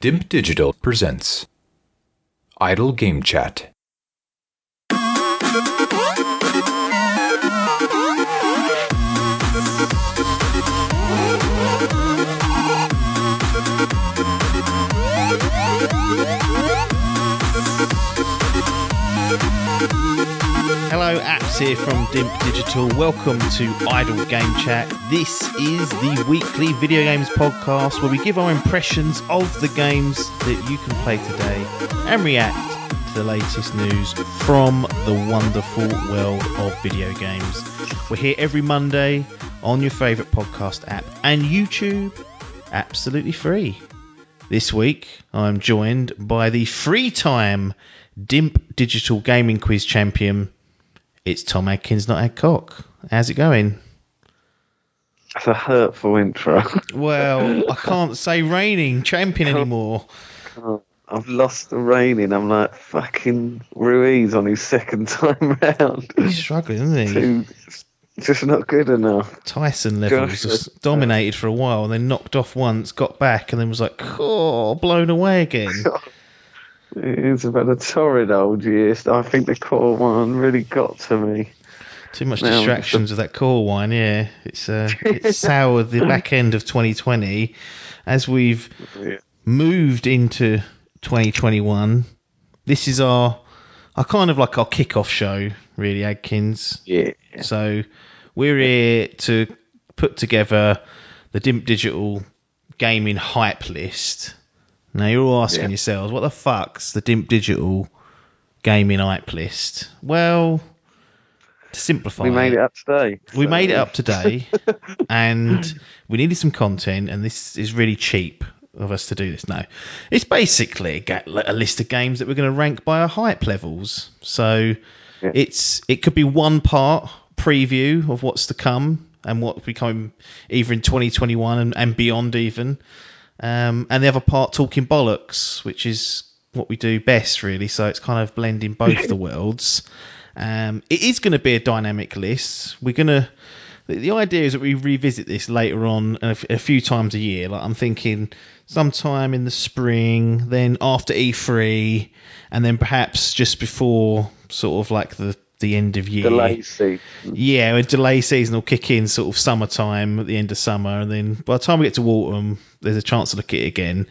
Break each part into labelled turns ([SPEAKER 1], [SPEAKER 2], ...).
[SPEAKER 1] Dimp Digital Presents Idle Game Chat.
[SPEAKER 2] Hello, Apps here from Dimp Digital. Welcome to Idle Game Chat. This is the weekly video games podcast where we give our impressions of the games that you can play today and react to the latest news from the wonderful world of video games. We're here every Monday on your favourite podcast app and YouTube, absolutely free. This week, I'm joined by the three-time Dimp Digital Gaming Quiz champion. It's Tom Adkins, not Adcock. How's it going?
[SPEAKER 3] That's a hurtful intro.
[SPEAKER 2] Well, I can't say reigning champion anymore.
[SPEAKER 3] I've lost the reigning. I'm like fucking Ruiz on his second time round.
[SPEAKER 2] He's struggling, isn't he?
[SPEAKER 3] Just not good enough.
[SPEAKER 2] Tyson levels, just dominated for a while and then knocked off once, got back and then was like, blown away again.
[SPEAKER 3] It's about a torrid old year. I think the core one really got to me.
[SPEAKER 2] Too much distractions with that core wine, yeah. It's soured the back end of 2020. As we've moved into 2021, this is our kind of like our kickoff show, really, Adkins.
[SPEAKER 3] Yeah.
[SPEAKER 2] So we're here to put together the Dimp Digital Gaming Hype List. Now you're all asking yourselves, what the fuck's the Dimp Digital Gaming Hype List? Well, to simplify,
[SPEAKER 3] we made it up today.
[SPEAKER 2] We made it up today, and we needed some content, and this is really cheap of us to do this. No, it's basically a list of games that we're going to rank by our hype levels. So it could be one part preview of what's to come and what will become either in 2021 and beyond even. And the other part talking bollocks, which is what we do best, really. So it's kind of blending both the worlds. It is going to be a dynamic list. The idea is that we revisit this later on a few times a year. Like I'm thinking sometime in the spring, then after E3, and then perhaps just before sort of like the end of year.
[SPEAKER 3] Delay season. Yeah,
[SPEAKER 2] a delay season will kick in sort of summertime at the end of summer, and then by the time we get to autumn, there's a chance to look at it again.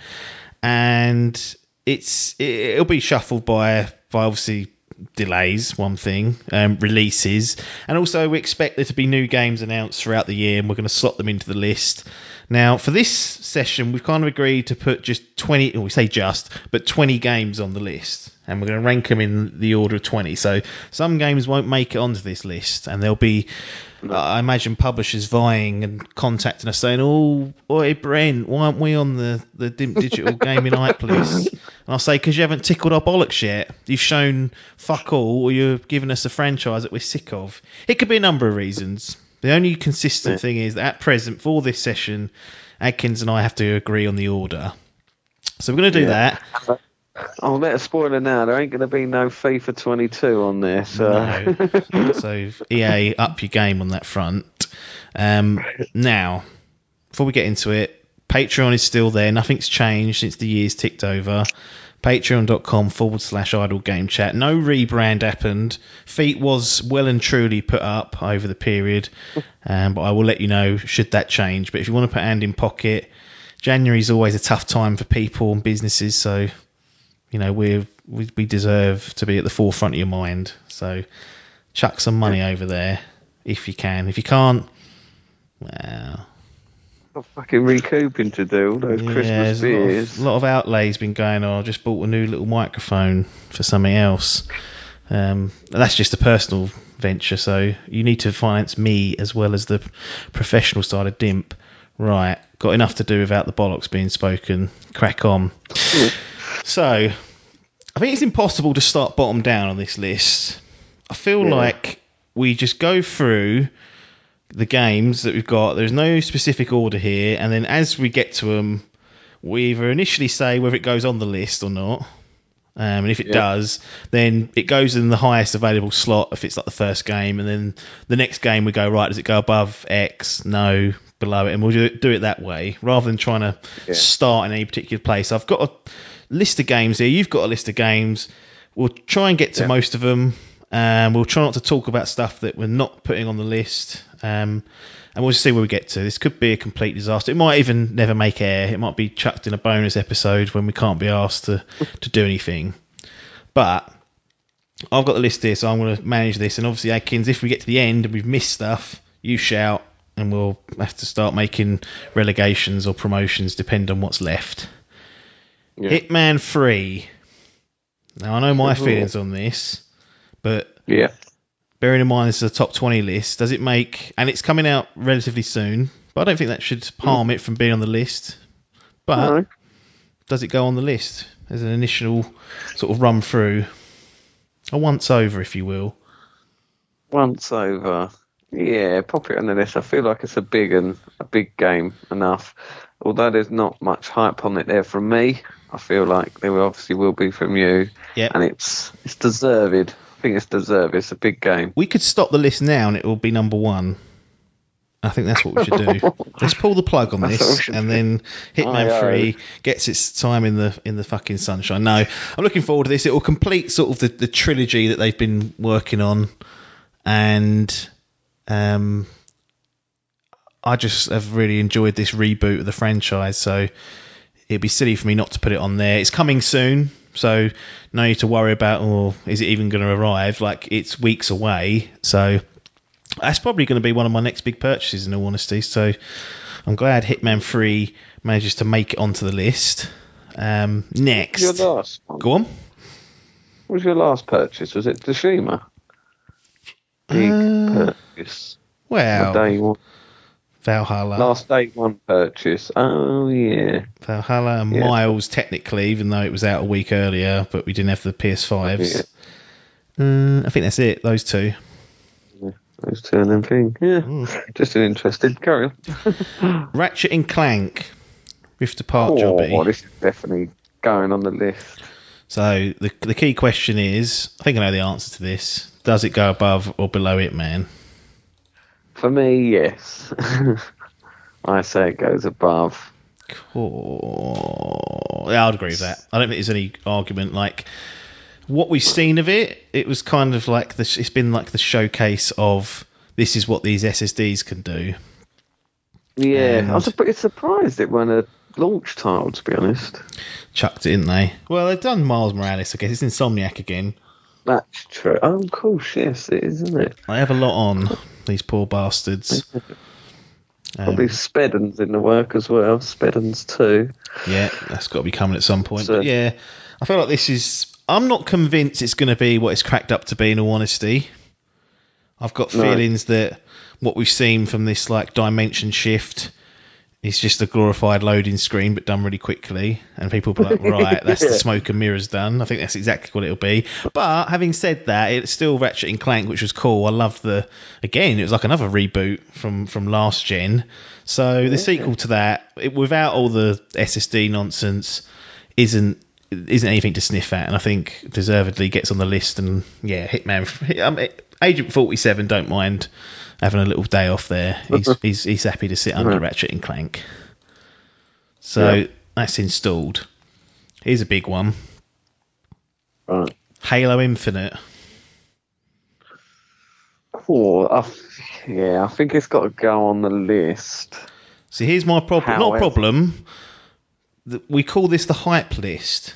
[SPEAKER 2] And it'll be shuffled by obviously delays, one thing, releases, and also we expect there to be new games announced throughout the year, and we're going to slot them into the list. Now, for this session, we've kind of agreed to put just 20, or we say just, but 20 games on the list, and we're going to rank them in the order of 20. So some games won't make it onto this list, and there'll be, I imagine, publishers vying and contacting us saying, "Oi, Brent, why aren't we on the Dimp Digital Gaming Hype list?" And I'll say, because you haven't tickled our bollocks yet. You've shown fuck all, or you're giving us a franchise that we're sick of. It could be a number of reasons. The only consistent thing is that at present, for this session, Adkins and I have to agree on the order. So we're going to do that.
[SPEAKER 3] I'll let a spoiler now. There ain't going to be no FIFA 22 on there. So.
[SPEAKER 2] No. So EA, up your game on that front. Now, before we get into it, Patreon is still there. Nothing's changed since the year's ticked over. Patreon.com/idle game chat. No rebrand happened. Feet was well and truly put up over the period, but I will let you know should that change. But if you want to put hand in pocket, January's always a tough time for people and businesses, so you know we deserve to be at the forefront of your mind. So chuck some money over there if you can. If you can't, well,
[SPEAKER 3] got fucking recouping to do, all those Christmas beers.
[SPEAKER 2] A lot of outlays been going on. I just bought a new little microphone for something else. That's just a personal venture, so you need to finance me as well as the professional side of Dimp. Right, got enough to do without the bollocks being spoken. Crack on. So, I think it's impossible to start bottom down on this list. I feel like we just go through the games that we've got. There's no specific order here, and then as we get to them, we either initially say whether it goes on the list or not, And if it does, then it goes in the highest available slot if it's like the first game, and then the next game we go, right, does it go above X? No, below it, and we'll do it that way rather than trying to start in any particular place. I've got a list of games here. You've got a list of games. We'll try and get to most of them. We'll try not to talk about stuff that we're not putting on the list. And we'll see where we get to. This could be a complete disaster. It might even never make air. It might be chucked in a bonus episode when we can't be asked to do anything. But I've got the list here, so I'm going to manage this. And obviously, Adkins, if we get to the end and we've missed stuff, you shout, and we'll have to start making relegations or promotions depending on what's left. Yeah. Hitman 3. Now, I know my feelings on this, but bearing in mind this is a top 20 list, does it make... And it's coming out relatively soon, but I don't think that should harm it from being on the list. But does it go on the list as an initial sort of run through? A once over, if you will.
[SPEAKER 3] Once over. Yeah, pop it on the list. I feel like it's a big game enough. Although there's not much hype on it there from me, I feel like there obviously will be from you.
[SPEAKER 2] Yeah.
[SPEAKER 3] And it's deserved. I think it's deserved. It's a big game.
[SPEAKER 2] We could stop the list now and it will be number one. I think that's what we should do. Let's pull the plug on this, and then Hitman 3 gets its time in the fucking sunshine. No, I'm looking forward to this. It will complete sort of the trilogy that they've been working on, and I just have really enjoyed this reboot of the franchise. So it'd be silly for me not to put it on there. It's coming soon, so no need to worry about, is it even going to arrive? Like, it's weeks away, so that's probably going to be one of my next big purchases, in all honesty. So I'm glad Hitman 3 manages to make it onto the list. Next.
[SPEAKER 3] Your last one?
[SPEAKER 2] Go on.
[SPEAKER 3] What was your last purchase? Was it Tsushima? Big purchase.
[SPEAKER 2] Well,
[SPEAKER 3] day one.
[SPEAKER 2] Valhalla.
[SPEAKER 3] Last day one purchase. Oh, yeah.
[SPEAKER 2] Valhalla and Miles, technically, even though it was out a week earlier, but we didn't have the PS5s. I think that's it, those two.
[SPEAKER 3] Those two and everything. Yeah. Just an interested. Carry on.
[SPEAKER 2] Ratchet and Clank. Rift Apart jobby.
[SPEAKER 3] Oh, this is definitely going on the list.
[SPEAKER 2] So the key question is, I think I know the answer to this. Does it go above or below Hitman?
[SPEAKER 3] For me, yes. I say it goes above.
[SPEAKER 2] Cool. Yeah, I'd agree with that. I don't think there's any argument. Like, what we've seen of it, it was kind of like it's been like the showcase of this is what these SSDs can do.
[SPEAKER 3] Yeah, I was a bit surprised it wasn't a launch title, to be honest.
[SPEAKER 2] Chucked it, didn't they? Well, they've done Miles Morales, I guess. It's Insomniac again.
[SPEAKER 3] That's true. Oh, of course, yes, it is, isn't it?
[SPEAKER 2] I have a lot on, these poor bastards.
[SPEAKER 3] Probably Speddens in the work as well. Speddens 2.
[SPEAKER 2] Yeah, that's got to be coming at some point. But yeah, I feel like this is... I'm not convinced it's going to be what it's cracked up to be, in all honesty. I've got feelings that what we've seen from this like dimension shift is just a glorified loading screen, but done really quickly. And people will be like, right, that's the smoke and mirrors done. I think that's exactly what it'll be. But having said that, it's still Ratchet and Clank, which was cool. I love again, it was like another reboot from last gen. So the sequel to that, without all the SSD nonsense, isn't anything to sniff at, and I think deservedly gets on the list. And yeah, Hitman, Agent 47, don't mind having a little day off there. He's happy to sit under Ratchet and Clank. So that's installed. Here's a big one.
[SPEAKER 3] Right.
[SPEAKER 2] Halo Infinite.
[SPEAKER 3] I think it's got to go on the list.
[SPEAKER 2] See, here's my problem. Not a problem. We call this the hype list.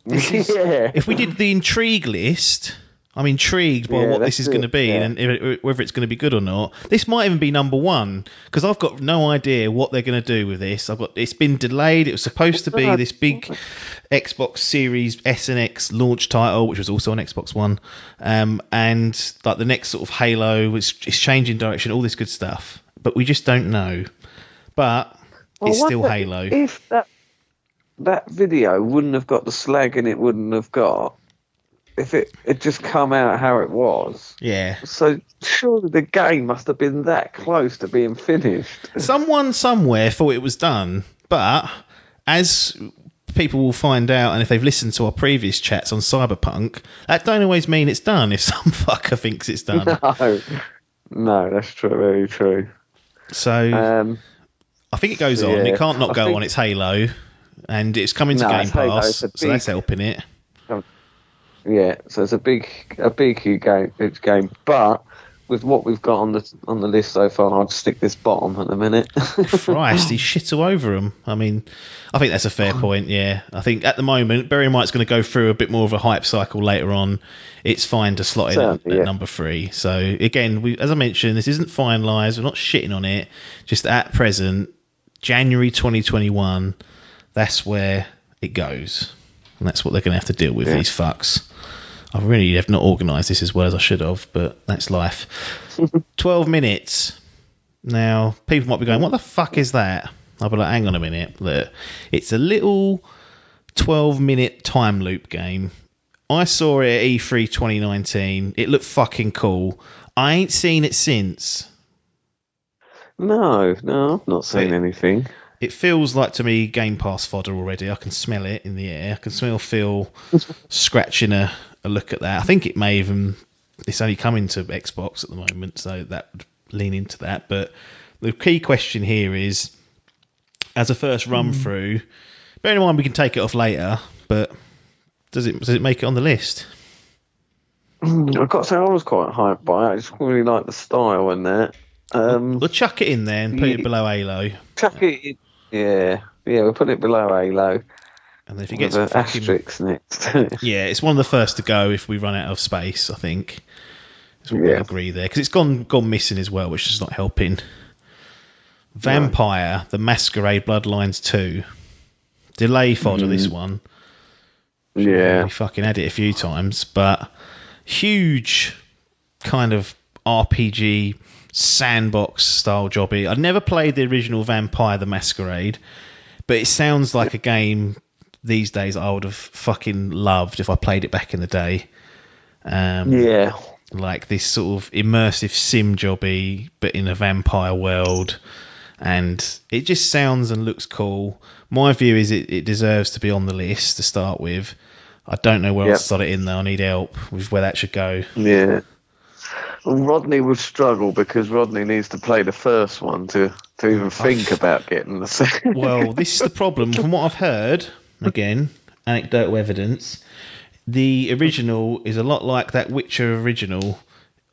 [SPEAKER 2] If we did the intrigue list, I'm intrigued by what this is going to be and whether it's going to be good or not. This might even be number one because I've got no idea what they're going to do with this. It's been delayed. It was supposed to be this big Xbox Series S and X launch title, which was also on Xbox One, and like the next sort of Halo, it's changing direction, all this good stuff. But we just don't know. But it's still Halo.
[SPEAKER 3] If that video wouldn't have got the slag and it wouldn't have got, if it just come out how it was.
[SPEAKER 2] Yeah.
[SPEAKER 3] So surely the game must have been that close to being finished.
[SPEAKER 2] Someone somewhere thought it was done, but as people will find out, and if they've listened to our previous chats on Cyberpunk, that don't always mean it's done if some fucker thinks it's done.
[SPEAKER 3] No, that's true, very true.
[SPEAKER 2] So I think it goes on. It can't not go on. It's Halo, and it's coming to Game Pass, so that's helping it.
[SPEAKER 3] Yeah, so it's a big game, but with what we've got on the list so far, I'd stick this bottom at the minute.
[SPEAKER 2] Christ, he's shit all over them. I mean, I think that's a fair point, yeah. I think at the moment, bearing in mind it's going to go through a bit more of a hype cycle later on, it's fine to slot in at number 3. So, again, as I mentioned, this isn't finalised. We're not shitting on it. Just at present, January 2021, that's where it goes. And that's what they're going to have to deal with, these fucks. I really have not organised this as well as I should have, but that's life. 12 minutes. Now, people might be going, what the fuck is that? I'll be like, hang on a minute. Look, it's a little 12-minute time loop game. I saw it at E3 2019. It looked fucking cool. I ain't seen it since.
[SPEAKER 3] No, I've not seen anything.
[SPEAKER 2] It feels like to me Game Pass fodder already. I can smell it in the air. I can smell Phil scratching a look at that. I think it may even... It's only coming to Xbox at the moment, so that would lean into that. But the key question here is, as a first run through, bear in mind we can take it off later, but does it make it on the list?
[SPEAKER 3] I've got to say I was quite hyped by it. I just really like the style and that.
[SPEAKER 2] We'll chuck it in there and put it below Halo.
[SPEAKER 3] Chuck it in. Yeah, we'll put it below Halo.
[SPEAKER 2] And if it gets
[SPEAKER 3] an asterisk next.
[SPEAKER 2] Yeah, it's one of the first to go if we run out of space, I think. So we'll agree there. Because it's gone missing as well, which is not helping. Vampire, The Masquerade Bloodlines 2. Delay fodder, this one.
[SPEAKER 3] Yeah.
[SPEAKER 2] We fucking had it a few times, but huge kind of RPG sandbox style jobby. I'd never played the original Vampire the Masquerade, but it sounds like a game these days I would have fucking loved if I played it back in the day. Like this sort of immersive sim jobby, but in a vampire world. And it just sounds and looks cool. My view is it deserves to be on the list to start with. I don't know where else to slot it in though. I need help with where that should go.
[SPEAKER 3] Yeah. Well, Rodney would struggle because Rodney needs to play the first one to even think about getting the second.
[SPEAKER 2] Well, this is the problem. From what I've heard, again, anecdotal evidence, the original is a lot like that Witcher original,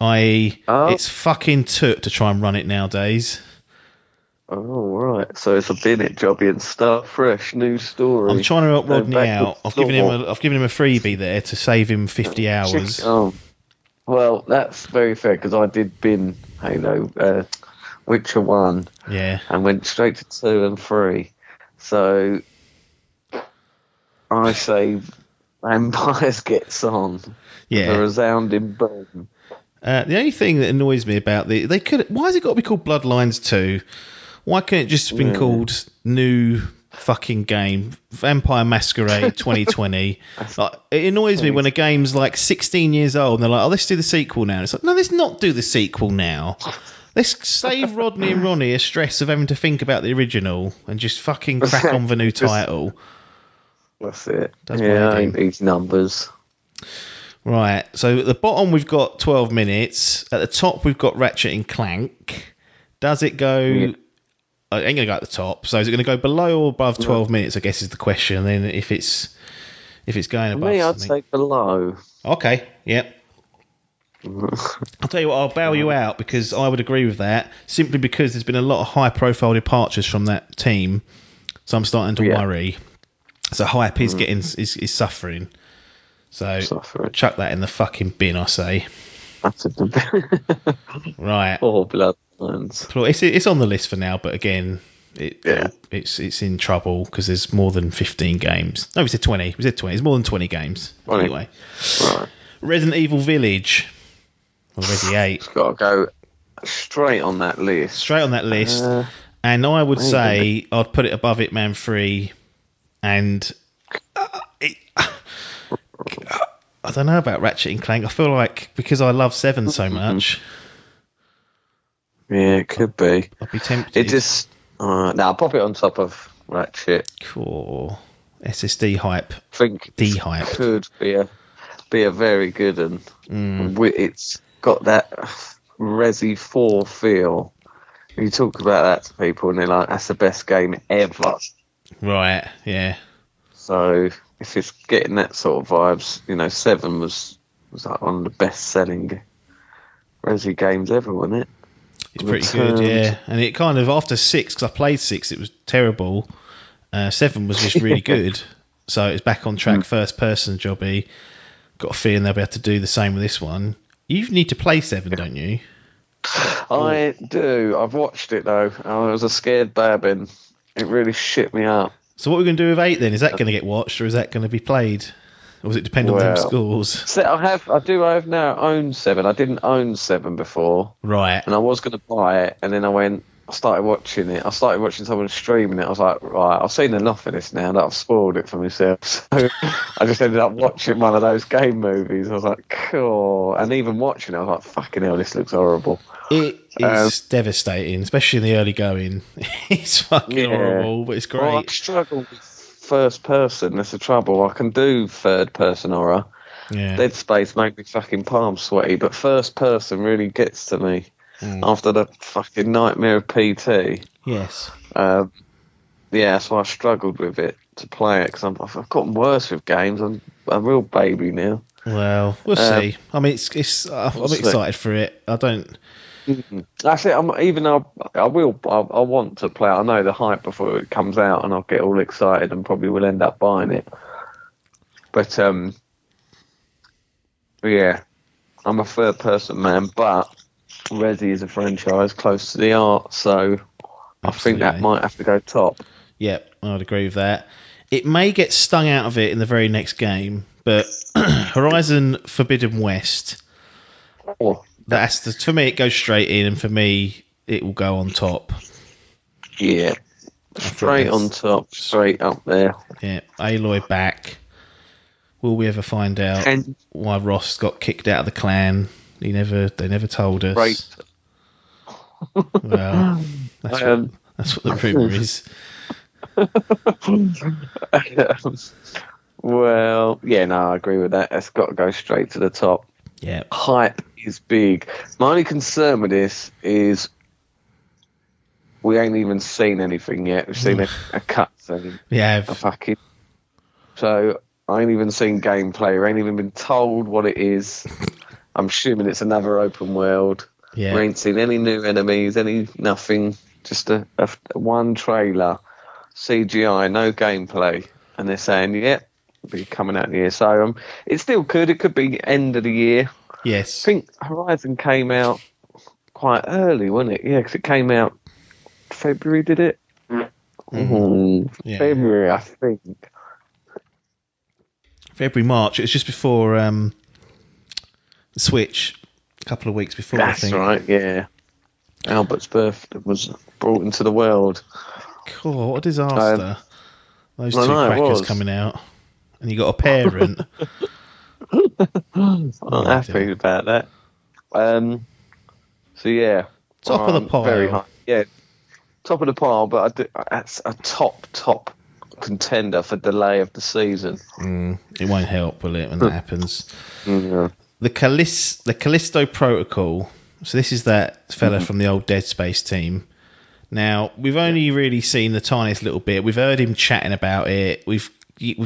[SPEAKER 2] i.e. it's fucking took to try and run it nowadays.
[SPEAKER 3] Oh, right. So it's a binnet jobby and start fresh, new story.
[SPEAKER 2] I'm trying to help Rodney out. I've given him a freebie there to save him 50 hours.
[SPEAKER 3] Well, that's very fair because I did bin Halo, Witcher 1, and went straight to 2 and 3. So I say Vampires gets on.
[SPEAKER 2] Yeah,
[SPEAKER 3] a resounding boom.
[SPEAKER 2] The only thing that annoys me about why has it got to be called Bloodlines 2? Why can't it just have been called New Fucking Game Vampire Masquerade 2020? Like, it annoys me when a game's like 16 years old and they're like, oh, let's do the sequel now. And it's like, no, let's not do the sequel now. Let's save Rodney and Ronnie a stress of having to think about the original and just fucking crack on the new title.
[SPEAKER 3] That's it. I ain't these numbers.
[SPEAKER 2] Right, so at the bottom we've got 12 minutes. At the top we've got Ratchet and Clank. Does it go... it ain't going to go at the top. So is it going to go below or above 12 minutes, I guess is the question. And then if it's going above...
[SPEAKER 3] Me, I'd say below.
[SPEAKER 2] Okay, yep. I'll tell you what, I'll bail you out because I would agree with that, simply because there's been a lot of high-profile departures from that team. So I'm starting to worry. So hype is is suffering. So chuck that in the fucking bin, I say.
[SPEAKER 3] That's a
[SPEAKER 2] right.
[SPEAKER 3] Oh, Bloodlines.
[SPEAKER 2] It's on the list for now, but again, it's in trouble because there's more than 15 games. No, we said 20. We said 20. There's more than 20 games.
[SPEAKER 3] 20.
[SPEAKER 2] Anyway.
[SPEAKER 3] Right.
[SPEAKER 2] Resident Evil Village. Already 8.
[SPEAKER 3] It's got to go straight on that list.
[SPEAKER 2] Straight on that list. And I would say I'd put it above Hitman 3. And I don't know about Ratchet and Clank. I feel like because I love 7 so much.
[SPEAKER 3] Yeah, it could be.
[SPEAKER 2] I'd be tempted.
[SPEAKER 3] It just... I'll pop it on top of Ratchet.
[SPEAKER 2] Cool. SSD hype.
[SPEAKER 3] I think
[SPEAKER 2] D-hype.
[SPEAKER 3] could be a very good one. It's got that Resi 4 feel. You talk about that to people and they're like, that's the best game ever.
[SPEAKER 2] Right, yeah.
[SPEAKER 3] So if it's getting that sort of vibes, 7 was like one of the best selling Resi games ever, wasn't it?
[SPEAKER 2] It's pretty good, yeah. And it kind of, after 6, because I played 6, it was terrible. 7 was just really good. So it's back on track, first person jobby. Got a feeling they'll be able to do the same with this one. You need to play 7, don't you?
[SPEAKER 3] I do. I've watched it though. I was a scared babbin. It really shit me up.
[SPEAKER 2] So what are we going to do with 8 then? Is that going to get watched or is that going to be played? Or does it depend on them scores?
[SPEAKER 3] So I have now owned 7. I didn't own 7 before.
[SPEAKER 2] Right.
[SPEAKER 3] And I was going to buy it, and then I started watching it. I started watching someone streaming it. I was like, right, I've seen enough of this now that I've spoiled it for myself. So I just ended up watching one of those game movies. I was like, cool. And even watching it, I was like, fucking hell, this looks horrible.
[SPEAKER 2] It is devastating, especially in the early going. It's fucking horrible, but it's great.
[SPEAKER 3] Well, I struggle with first person. That's the trouble. I can do third person horror.
[SPEAKER 2] Yeah.
[SPEAKER 3] Dead Space make me fucking palms sweaty, but first person really gets to me. After the fucking nightmare of PT.
[SPEAKER 2] Yes.
[SPEAKER 3] That's why I struggled with it to play it, because I've gotten worse with games. I'm a real baby now.
[SPEAKER 2] Well, we'll see. I mean, I'm excited for it. I don't.
[SPEAKER 3] That's it. I want to play it. I know the hype before it comes out, and I'll get all excited and probably will end up buying it. But I'm a third person man, but Resi is a franchise close to the art, so I think that might have to go top.
[SPEAKER 2] Yep, I'd agree with that. It may get stung out of it in the very next game, but Horizon Forbidden West, to me it goes straight in, and for me it will go on top.
[SPEAKER 3] Yeah, straight on top, straight up there.
[SPEAKER 2] Yeah, Aloy back. Will we ever find out why Ross got kicked out of the clan? They never told us.
[SPEAKER 3] Right.
[SPEAKER 2] Well, that's what the rumour is.
[SPEAKER 3] Well, I agree with that. It's got to go straight to the top.
[SPEAKER 2] Yeah.
[SPEAKER 3] Hype is big. My only concern with this is we ain't even seen anything yet. We've seen a cutscene.
[SPEAKER 2] Yeah.
[SPEAKER 3] So I ain't even seen gameplay. We ain't even been told what it is. I'm assuming it's another open world.
[SPEAKER 2] Yeah.
[SPEAKER 3] We ain't seen any new enemies, nothing. Just a one trailer, CGI, no gameplay, and they're saying, it'll be coming out in the year. So it still could. It could be end of the year.
[SPEAKER 2] Yes.
[SPEAKER 3] I think Horizon came out quite early, wasn't it? Yeah, because it came out February, did it?
[SPEAKER 2] Yeah.
[SPEAKER 3] February, I think.
[SPEAKER 2] February, March. It was just before the Switch, a couple of weeks before, I think.
[SPEAKER 3] That's right, yeah. Albert's birthday was brought into the world.
[SPEAKER 2] Cool, what a disaster. Those two crackers coming out. And you got a parent.
[SPEAKER 3] I'm not happy about that.
[SPEAKER 2] Top of the pile.
[SPEAKER 3] Very high. Yeah, top of the pile, but that's a top contender for delay of the season.
[SPEAKER 2] It won't help, will it, when that happens?
[SPEAKER 3] Yeah.
[SPEAKER 2] The Callisto Protocol. So this is that fella from the old Dead Space team. Now, we've only really seen the tiniest little bit. We've heard him chatting about it. We've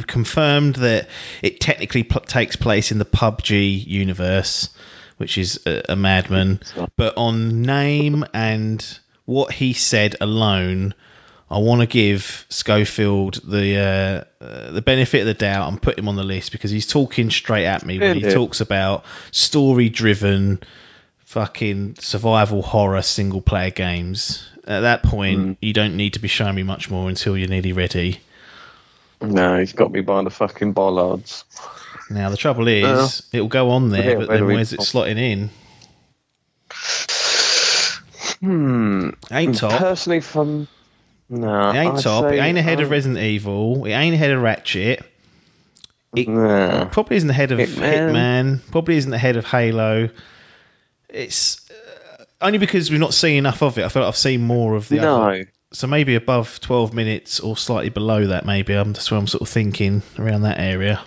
[SPEAKER 2] confirmed that it technically takes place in the PUBG universe, which is a madman. But on name and what he said alone, I want to give Schofield the benefit of the doubt and put him on the list, because he's talking straight at me when he talks about story-driven fucking survival horror single-player games. At that point, you don't need to be showing me much more until you're nearly ready.
[SPEAKER 3] No, he's got me by the fucking bollards.
[SPEAKER 2] Now, the trouble is, it'll go on there, but then where's it slotting in? Ain't top.
[SPEAKER 3] Personally, no.
[SPEAKER 2] It ain't top. It ain't ahead of Resident Evil. It ain't ahead of Ratchet. It probably isn't ahead of Hitman. Probably isn't ahead of Halo. It's only because we've not seen enough of it. I feel like I've seen more of the So maybe above 12 minutes or slightly below that, maybe. That's what I'm sort of thinking, around that area.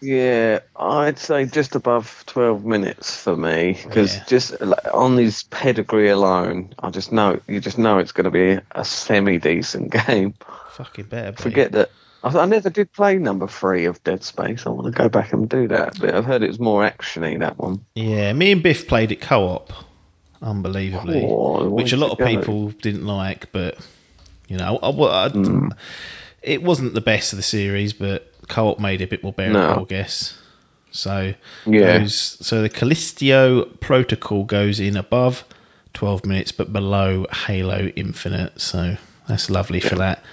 [SPEAKER 3] Yeah, I'd say just above 12 minutes for me, because just on his pedigree alone, you just know it's going to be a semi-decent game.
[SPEAKER 2] Fucking better be.
[SPEAKER 3] Forget that. I never did play number 3 of Dead Space. I want to go back and do that. But I've heard it was more actiony, that one.
[SPEAKER 2] Yeah, me and Biff played it co-op, unbelievably, which a lot of people didn't like, but, you know, it wasn't the best of the series, but co-op made it a bit more bearable, I guess. So, so the Callisto Protocol goes in above 12 minutes, but below Halo Infinite. So that's lovely for that.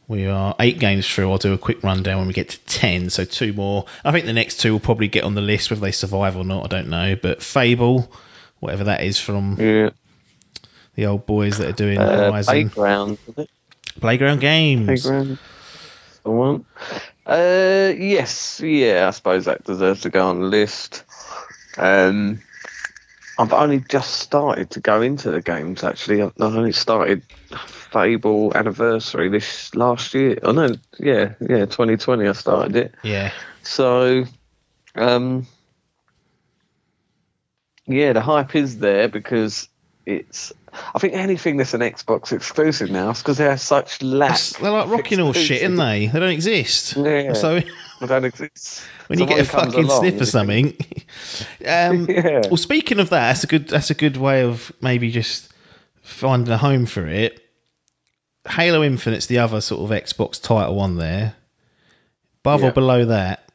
[SPEAKER 2] We are 8 games through. I'll do a quick rundown when we get to 10. So 2 more. I think the next 2 will probably get on the list, whether they survive or not, I don't know. But Fable, whatever that is from the old boys that are doing Horizon.
[SPEAKER 3] Playground, is it?
[SPEAKER 2] Playground Games.
[SPEAKER 3] Playground. The one. Yes, I suppose that deserves to go on the list. I've only just started to go into the games, actually. I've only started Fable Anniversary this last year. Oh, no, 2020 I started it.
[SPEAKER 2] Yeah.
[SPEAKER 3] So, the hype is there because it's... I think anything that's an Xbox exclusive now is because they have such lack.
[SPEAKER 2] They're like rocking all shit, aren't they? They don't exist.
[SPEAKER 3] Yeah,
[SPEAKER 2] so
[SPEAKER 3] they don't exist.
[SPEAKER 2] When you get a fucking sniff or something. Well, speaking of that, that's a good way of maybe just finding a home for it. Halo Infinite's the other sort of Xbox title on there. Above or below that?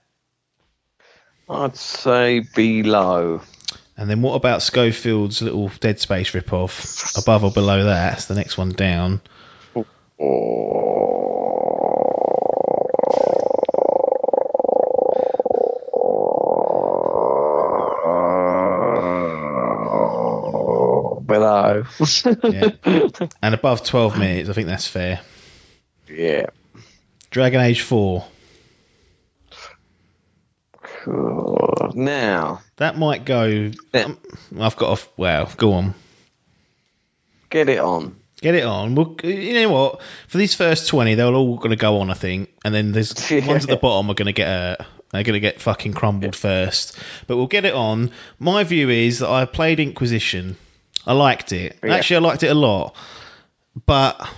[SPEAKER 3] I'd say below.
[SPEAKER 2] And then what about Schofield's little Dead Space rip-off? Above or below that? That's the next one down.
[SPEAKER 3] Below.
[SPEAKER 2] And above 12 minutes, I think that's fair.
[SPEAKER 3] Yeah.
[SPEAKER 2] Dragon Age 4.
[SPEAKER 3] Now
[SPEAKER 2] that might go. I've got go on.
[SPEAKER 3] Get it on.
[SPEAKER 2] Well, you know what? For these first 20, they're all going to go on, I think, and then there's ones at the bottom are going to get they're going to get fucking crumbled first. But we'll get it on. My view is that I played Inquisition. I liked it. Yeah. Actually, I liked it a lot, but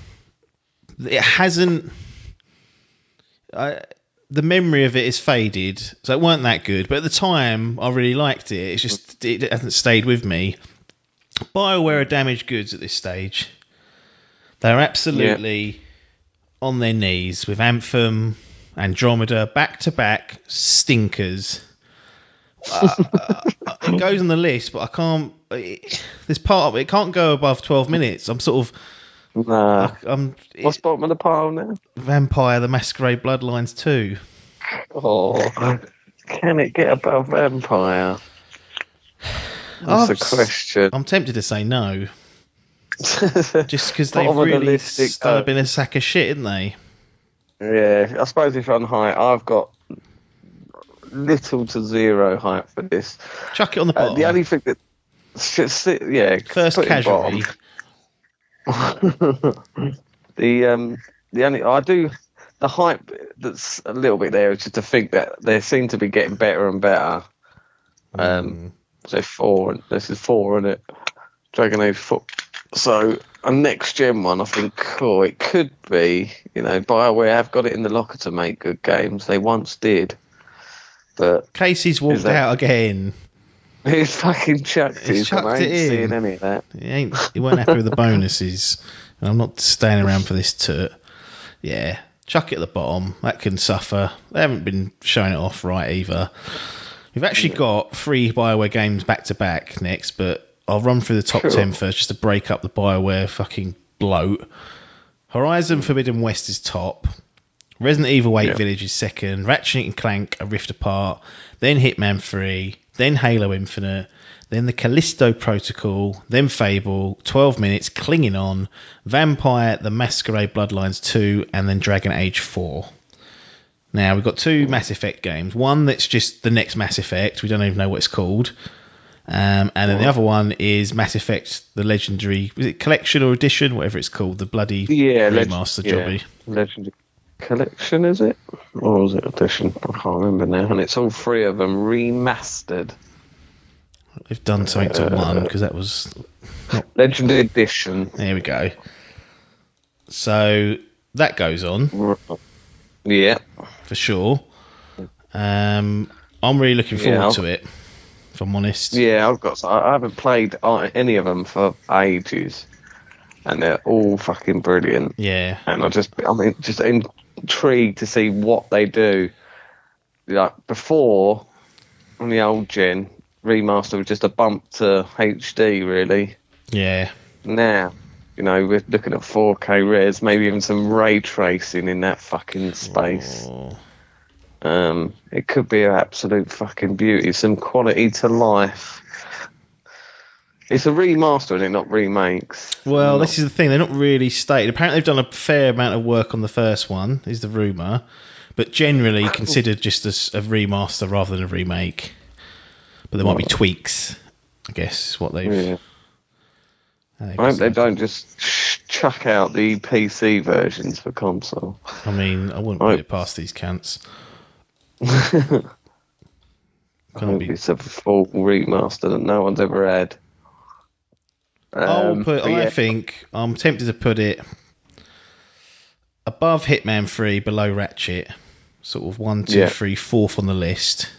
[SPEAKER 2] it hasn't. The memory of it is faded, so it weren't that good. But at the time, I really liked it. It's just it hasn't stayed with me. BioWare are damaged goods at this stage. They're absolutely on their knees with Anthem, Andromeda, back-to-back stinkers. It goes on the list, but I can't. This part of it can't go above 12 minutes. I'm sort of.
[SPEAKER 3] What's bottom of the pile now?
[SPEAKER 2] Vampire: The Masquerade Bloodlines 2.
[SPEAKER 3] Oh, can it get above Vampire? That's the question.
[SPEAKER 2] I'm tempted to say no. Just because they've really been a sack of shit, haven't they?
[SPEAKER 3] Yeah, I suppose if on height, I've got little to zero hype for this.
[SPEAKER 2] Chuck it on the bottom.
[SPEAKER 3] The only thing that
[SPEAKER 2] first casualty.
[SPEAKER 3] The hype that's a little bit there is just to think that they seem to be getting better and better. So 4, this is 4, isn't it? Dragon Age 4. So a next gen one, I think. It could be. BioWare have got it in the locker to make good games. They once did, but
[SPEAKER 2] Casey's walked out again.
[SPEAKER 3] He's fucking chucked it.
[SPEAKER 2] He's chucked it in.
[SPEAKER 3] Seeing any of that.
[SPEAKER 2] He weren't happy with the bonuses. And I'm not staying around for this toot. Yeah, chuck it at the bottom. That can suffer. They haven't been showing it off right either. We've actually got 3 BioWare games back to back next, but I'll run through the top 10 first just to break up the BioWare fucking bloat. Horizon Forbidden West is top. Resident Evil 8 Village is second. Ratchet and Clank A Rift Apart. Then Hitman 3. Then Halo Infinite. Then the Callisto Protocol. Then Fable. 12 minutes. Clinging On. Vampire: The Masquerade Bloodlines 2. And then Dragon Age 4. Now, we've got 2 Mass Effect games. One that's just the next Mass Effect. We don't even know what it's called. And then the other one is Mass Effect, the Legendary, was it Collection or Edition, whatever it's called, the bloody remaster jobby.
[SPEAKER 3] Legendary Collection, is it? Or was it Edition? I can't remember now. And it's all 3 of them remastered.
[SPEAKER 2] They've done something to one, because that was...
[SPEAKER 3] Legendary Edition.
[SPEAKER 2] There we go. So, that goes on.
[SPEAKER 3] Yeah.
[SPEAKER 2] For sure. I'm really looking forward to it, if I'm honest.
[SPEAKER 3] Yeah, I haven't played any of them for ages, and they're all fucking brilliant.
[SPEAKER 2] Yeah,
[SPEAKER 3] and just intrigued to see what they do. Like before, on the old gen, remaster was just a bump to HD, really.
[SPEAKER 2] Yeah.
[SPEAKER 3] Now, we're looking at 4K res, maybe even some ray tracing in that fucking space.
[SPEAKER 2] Oh.
[SPEAKER 3] It could be an absolute fucking beauty, some quality to life. It's a remaster, and not remakes.
[SPEAKER 2] Well, this is the thing; they're not really stated. Apparently, they've done a fair amount of work on the first one, is the rumor, but generally considered just as a remaster rather than a remake. But there might be tweaks, I guess, is what they've.
[SPEAKER 3] Yeah. I hope they don't just chuck out the PC versions for console.
[SPEAKER 2] I mean, I wouldn't put it past these cunts.
[SPEAKER 3] It's a full remaster that no one's ever had.
[SPEAKER 2] I think I'm tempted to put it above Hitman 3, below Ratchet, sort of 1, 2, 3, 4th on the list.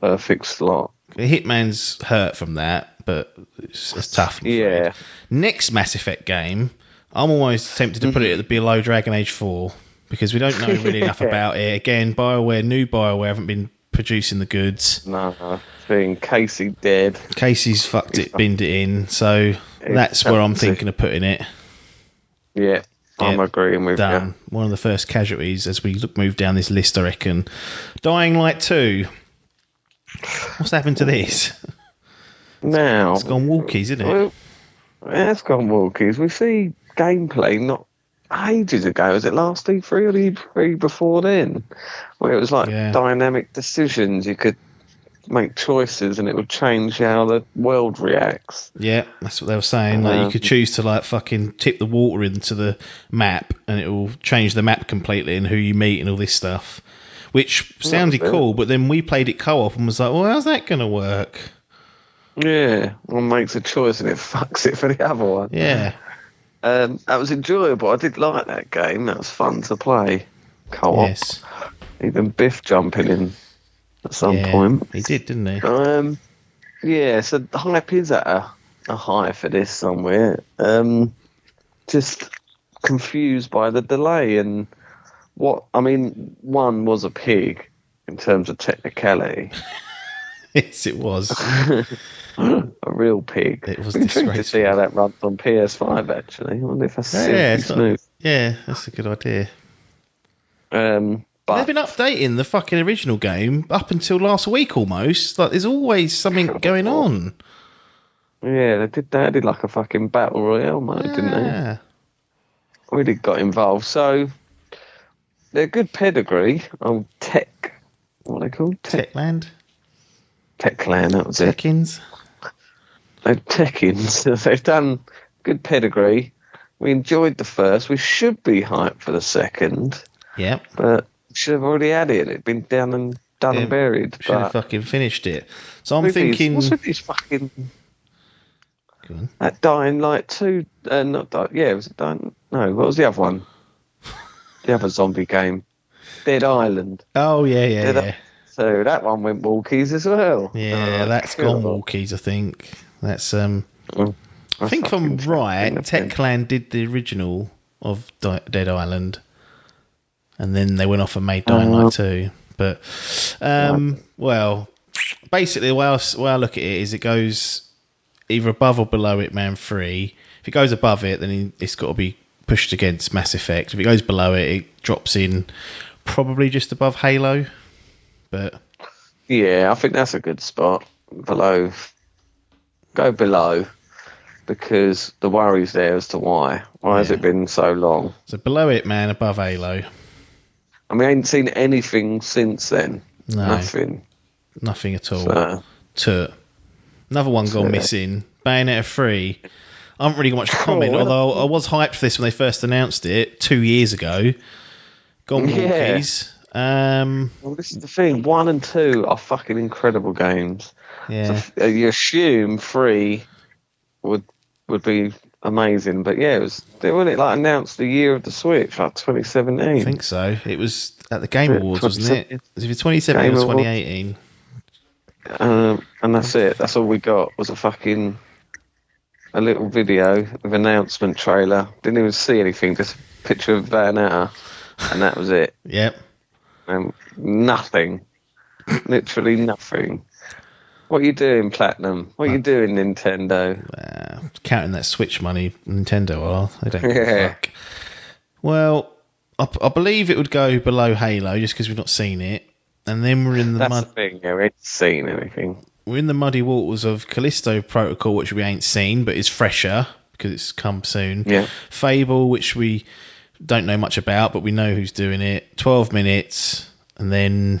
[SPEAKER 3] Perfect slot.
[SPEAKER 2] Hitman's hurt from that, but it's tough.
[SPEAKER 3] Yeah.
[SPEAKER 2] Next Mass Effect game, I'm almost tempted to put it at the below Dragon Age 4. Because we don't know really enough about it. Again, new BioWare haven't been producing the goods.
[SPEAKER 3] No, Casey dead.
[SPEAKER 2] Casey's fucked it, binned it in. So that's where I'm thinking of putting it.
[SPEAKER 3] Yeah, I'm agreeing with you.
[SPEAKER 2] One of the first casualties as we move down this list, I reckon. Dying Light 2. What's happened to this?
[SPEAKER 3] Now,
[SPEAKER 2] it's gone walkies, isn't it?
[SPEAKER 3] Well, it's gone walkies. We see gameplay not ages ago. Was it last E3 or the E3 before then? Where it was like dynamic decisions. You could make choices and it would change how the world reacts.
[SPEAKER 2] Yeah, that's what they were saying. Like you could choose to like fucking tip the water into the map and it will change the map completely and who you meet and all this stuff. Which sounded cool, but then we played it co-op and was like, well, how's that going to work?
[SPEAKER 3] Yeah, one makes a choice and it fucks it for the other one.
[SPEAKER 2] Yeah.
[SPEAKER 3] That was enjoyable. I did like that game. That was fun to play co-op.
[SPEAKER 2] Yes.
[SPEAKER 3] Even Biff jumping in at some point.
[SPEAKER 2] He did, didn't he?
[SPEAKER 3] Yeah, so the hype is at a high for this somewhere. Just confused by the delay and one was a pig in terms of technicality.
[SPEAKER 2] Yes, it was.
[SPEAKER 3] A real pig.
[SPEAKER 2] It was
[SPEAKER 3] disgraceful to see how that runs on PS5. Actually, I wonder if that's smooth.
[SPEAKER 2] Yeah, that's a good idea.
[SPEAKER 3] But
[SPEAKER 2] they've been updating the fucking original game up until last week almost. Like, there's always something going on.
[SPEAKER 3] Yeah, they did like a fucking battle royale mode, didn't they? Really got involved. So they're good pedigree. Oh, what are they called?
[SPEAKER 2] Techland.
[SPEAKER 3] Techland, that was it.
[SPEAKER 2] Adkins.
[SPEAKER 3] Adkins. They've done good pedigree. We enjoyed the first. We should be hyped for the second.
[SPEAKER 2] Yep.
[SPEAKER 3] But should have already had it. It'd been done and buried.
[SPEAKER 2] Should have fucking finished it. So I'm thinking.
[SPEAKER 3] What's with these fucking. That Dying Light 2. Not Dying. Yeah, was it Dying? No, what was the other one? The other zombie game. Dead Island.
[SPEAKER 2] Oh, yeah.
[SPEAKER 3] So that one went walkies as well.
[SPEAKER 2] Yeah, that's gone walkies, I think. That's I think if I'm right, Techland did the original of Dead Island, and then they went off and made Dying Light 2. But well, basically the way I look at it is it goes either above or below Hitman 3. If it goes above it, then it's got to be pushed against Mass Effect. If it goes below it, it drops in probably just above Halo. But
[SPEAKER 3] yeah, I think that's a good spot. Below. Go below, because the worry's there as to why. Why has it been so long?
[SPEAKER 2] So below it, man, above Halo.
[SPEAKER 3] I mean, I ain't seen anything since then.
[SPEAKER 2] No.
[SPEAKER 3] Nothing.
[SPEAKER 2] Nothing at all. Another one gone
[SPEAKER 3] Yeah.
[SPEAKER 2] missing. Bayonetta 3. I haven't really got much to comment,
[SPEAKER 3] well,
[SPEAKER 2] although I was hyped for this when they first announced it 2 years ago. Gone
[SPEAKER 3] Yeah.
[SPEAKER 2] walkies.
[SPEAKER 3] Well, this is the thing. 1 and 2 are fucking incredible games.
[SPEAKER 2] Yeah.
[SPEAKER 3] So you assume 3 would be amazing, but yeah, when it like announced the year of the Switch, like 2017.
[SPEAKER 2] I think so. It was at the Game Awards, wasn't it? It was either 2017
[SPEAKER 3] Game
[SPEAKER 2] or
[SPEAKER 3] Awards.
[SPEAKER 2] 2018.
[SPEAKER 3] And that's it. That's all we got was a little video of announcement trailer. Didn't even see anything, just a picture of Bayonetta, and that was it.
[SPEAKER 2] Yep.
[SPEAKER 3] Nothing. Literally nothing. What are you doing, Platinum? What are you doing, Nintendo?
[SPEAKER 2] Counting that Switch money, Nintendo are. They don't give a
[SPEAKER 3] Yeah.
[SPEAKER 2] fuck. Well, I believe it would go below Halo just because we've not seen it. And then we're in the
[SPEAKER 3] That's the thing, yeah, we ain't seen anything.
[SPEAKER 2] We're in the muddy waters of Callisto Protocol, which we ain't seen, but is fresher because it's come soon.
[SPEAKER 3] Yeah.
[SPEAKER 2] Fable, which we don't know much about, but we know who's doing it. 12 minutes, and then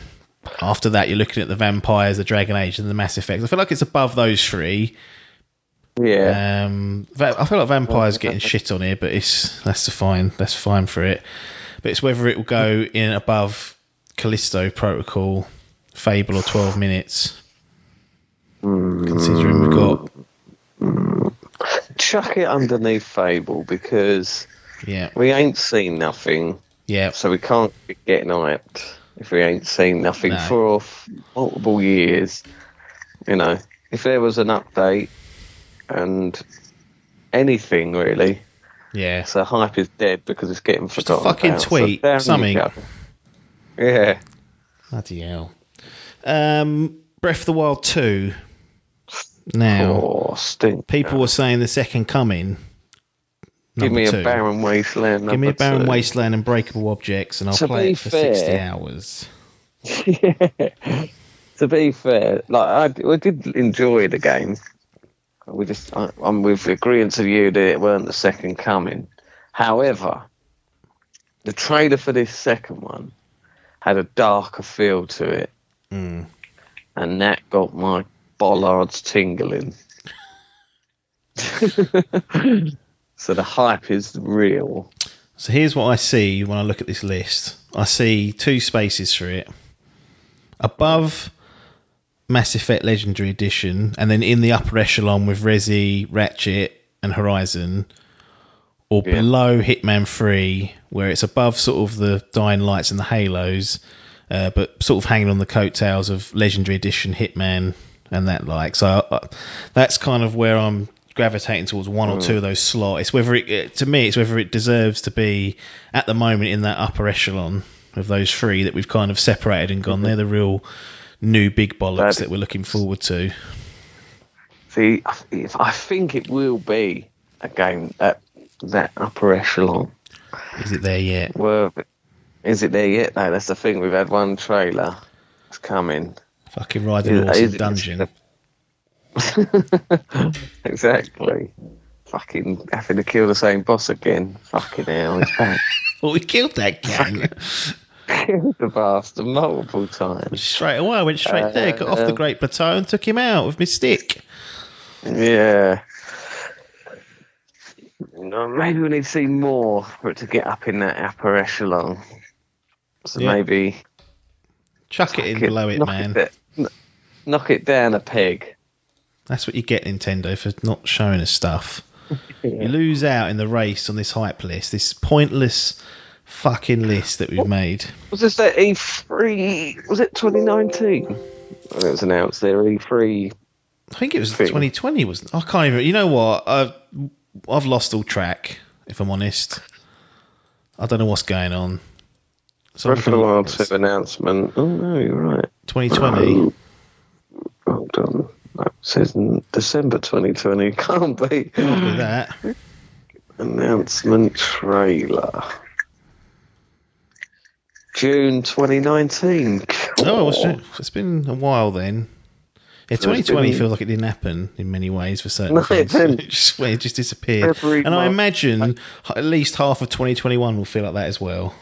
[SPEAKER 2] after that, you're looking at the Vampires, the Dragon Age, and the Mass Effect. I feel like it's above those three.
[SPEAKER 3] Yeah.
[SPEAKER 2] I feel like Vampire's getting shit on here, but that's fine for it. But it's whether it will go in above Callisto Protocol, Fable, or 12 minutes. Considering we've got
[SPEAKER 3] chuck it underneath Fable because
[SPEAKER 2] yeah,
[SPEAKER 3] we ain't seen nothing.
[SPEAKER 2] Yeah.
[SPEAKER 3] So we can't be getting hyped if we ain't seen nothing for multiple years. You know, if there was an update and anything really.
[SPEAKER 2] Yeah.
[SPEAKER 3] So hype is dead because it's getting forgotten.
[SPEAKER 2] Just a fucking
[SPEAKER 3] about.
[SPEAKER 2] tweet,
[SPEAKER 3] So
[SPEAKER 2] something.
[SPEAKER 3] Yeah.
[SPEAKER 2] Bloody hell. Breath of the Wild 2. Now, people were saying the second coming.
[SPEAKER 3] Give me
[SPEAKER 2] two.
[SPEAKER 3] a Barren Wasteland.
[SPEAKER 2] Give me a Barren
[SPEAKER 3] 2.
[SPEAKER 2] Wasteland and Breakable Objects, and I'll play it for 60 hours.
[SPEAKER 3] Yeah. To be fair, we did enjoy the game. I'm with agreeing to you that it weren't the second coming. However, the trailer for this second one had a darker feel to it, and that got my bollards tingling. So the hype is real.
[SPEAKER 2] So here's what I see when I look at this list. I see 2 spaces for it. Above Mass Effect Legendary Edition, and then in the upper echelon with Resi, Ratchet, and Horizon, or below Hitman 3, where it's above sort of the Dying Lights and the Halos, but sort of hanging on the coattails of Legendary Edition, Hitman, and that like. So that's kind of where I'm gravitating towards one or two of those slots. It's whether to me, it's whether it deserves to be at the moment in that upper echelon of those 3 that we've kind of separated and gone. They're the real new big bollocks that we're looking forward to.
[SPEAKER 3] See, I think it will be a game at that upper echelon.
[SPEAKER 2] Is it there yet?
[SPEAKER 3] Well, is it there yet? No, that's the thing. We've had one trailer. It's coming.
[SPEAKER 2] Fucking riding horse in dungeon.
[SPEAKER 3] Exactly. Fucking having to kill the same boss again. Fucking hell, he's back.
[SPEAKER 2] Well, we killed that gang.
[SPEAKER 3] Killed the bastard multiple times.
[SPEAKER 2] Straight away, I went straight there, got off the Great Plateau and took him out with my stick.
[SPEAKER 3] Yeah. No, maybe we need to see more for it to get up in that upper echelon. So maybe...
[SPEAKER 2] Chuck it in below it, man.
[SPEAKER 3] Knock it down a peg.
[SPEAKER 2] That's what you get, Nintendo, for not showing us stuff. You lose out in the race on this hype list, this pointless fucking list that we've made.
[SPEAKER 3] Was this that E3? Was it 2019? When it was announced there, E3.
[SPEAKER 2] I think it was 2020, wasn't it? I can't even... You know what? I've lost all track, if I'm honest. I don't know what's going on. So
[SPEAKER 3] Breath of the Wild 2 announcement. Oh, no, you're right.
[SPEAKER 2] 2020?
[SPEAKER 3] Hold on. It says December 2020. Can't be.
[SPEAKER 2] Can't be that.
[SPEAKER 3] Announcement trailer. June 2019.
[SPEAKER 2] Oh, it's been a while then. Yeah, 2020 feels like it didn't happen in many ways for certain things. It just disappeared. I imagine at least half of 2021 will feel like that as well.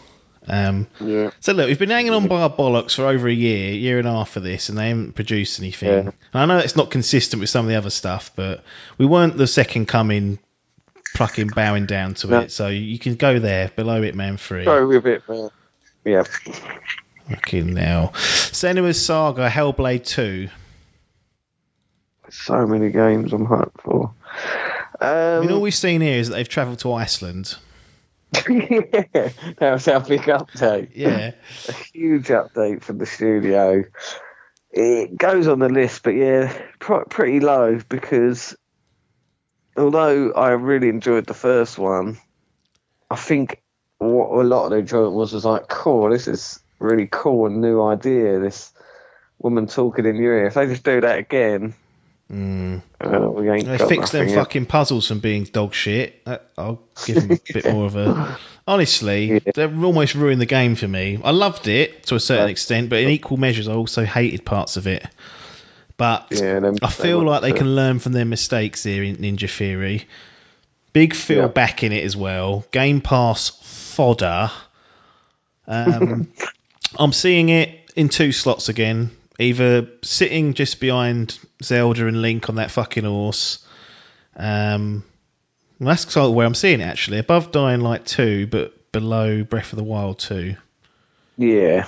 [SPEAKER 3] Yeah.
[SPEAKER 2] So look, we've been hanging on by our bollocks for over a year and a half for this, and they haven't produced anything.
[SPEAKER 3] Yeah.
[SPEAKER 2] And I know it's not consistent with some of the other stuff, but we weren't the second coming, plucking bowing down to
[SPEAKER 3] No.
[SPEAKER 2] it. So you can go there below Hitman 3.
[SPEAKER 3] Go with it, man. Yeah.
[SPEAKER 2] Fucking now. Senua's Saga, Hellblade 2.
[SPEAKER 3] So many games I'm hyped for.
[SPEAKER 2] I mean, all we've seen here is that they've travelled to Iceland.
[SPEAKER 3] Yeah, that was our big update.
[SPEAKER 2] Yeah.
[SPEAKER 3] A huge update from the studio. It goes on the list, but yeah, pretty low because although I really enjoyed the first one, I think what a lot of the enjoyment was like, cool, this is really cool and new idea. This woman talking in your ear. If they just do that again, we ain't
[SPEAKER 2] They
[SPEAKER 3] got
[SPEAKER 2] fixed them
[SPEAKER 3] nothing
[SPEAKER 2] fucking puzzles from being dog shit. I'll give them a bit more of a... Honestly, they've almost ruined the game for me. I loved it to a certain extent, but in equal measures, I also hated parts of it. But I feel like they can learn from their mistakes here in Ninja Theory. Big Phil back in it as well. Game Pass fodder. I'm seeing it in 2 slots again. Either sitting just behind Zelda and Link on that fucking horse. That's sort of where I'm seeing it, actually. Above Dying Light 2, but below Breath of the Wild 2.
[SPEAKER 3] Yeah.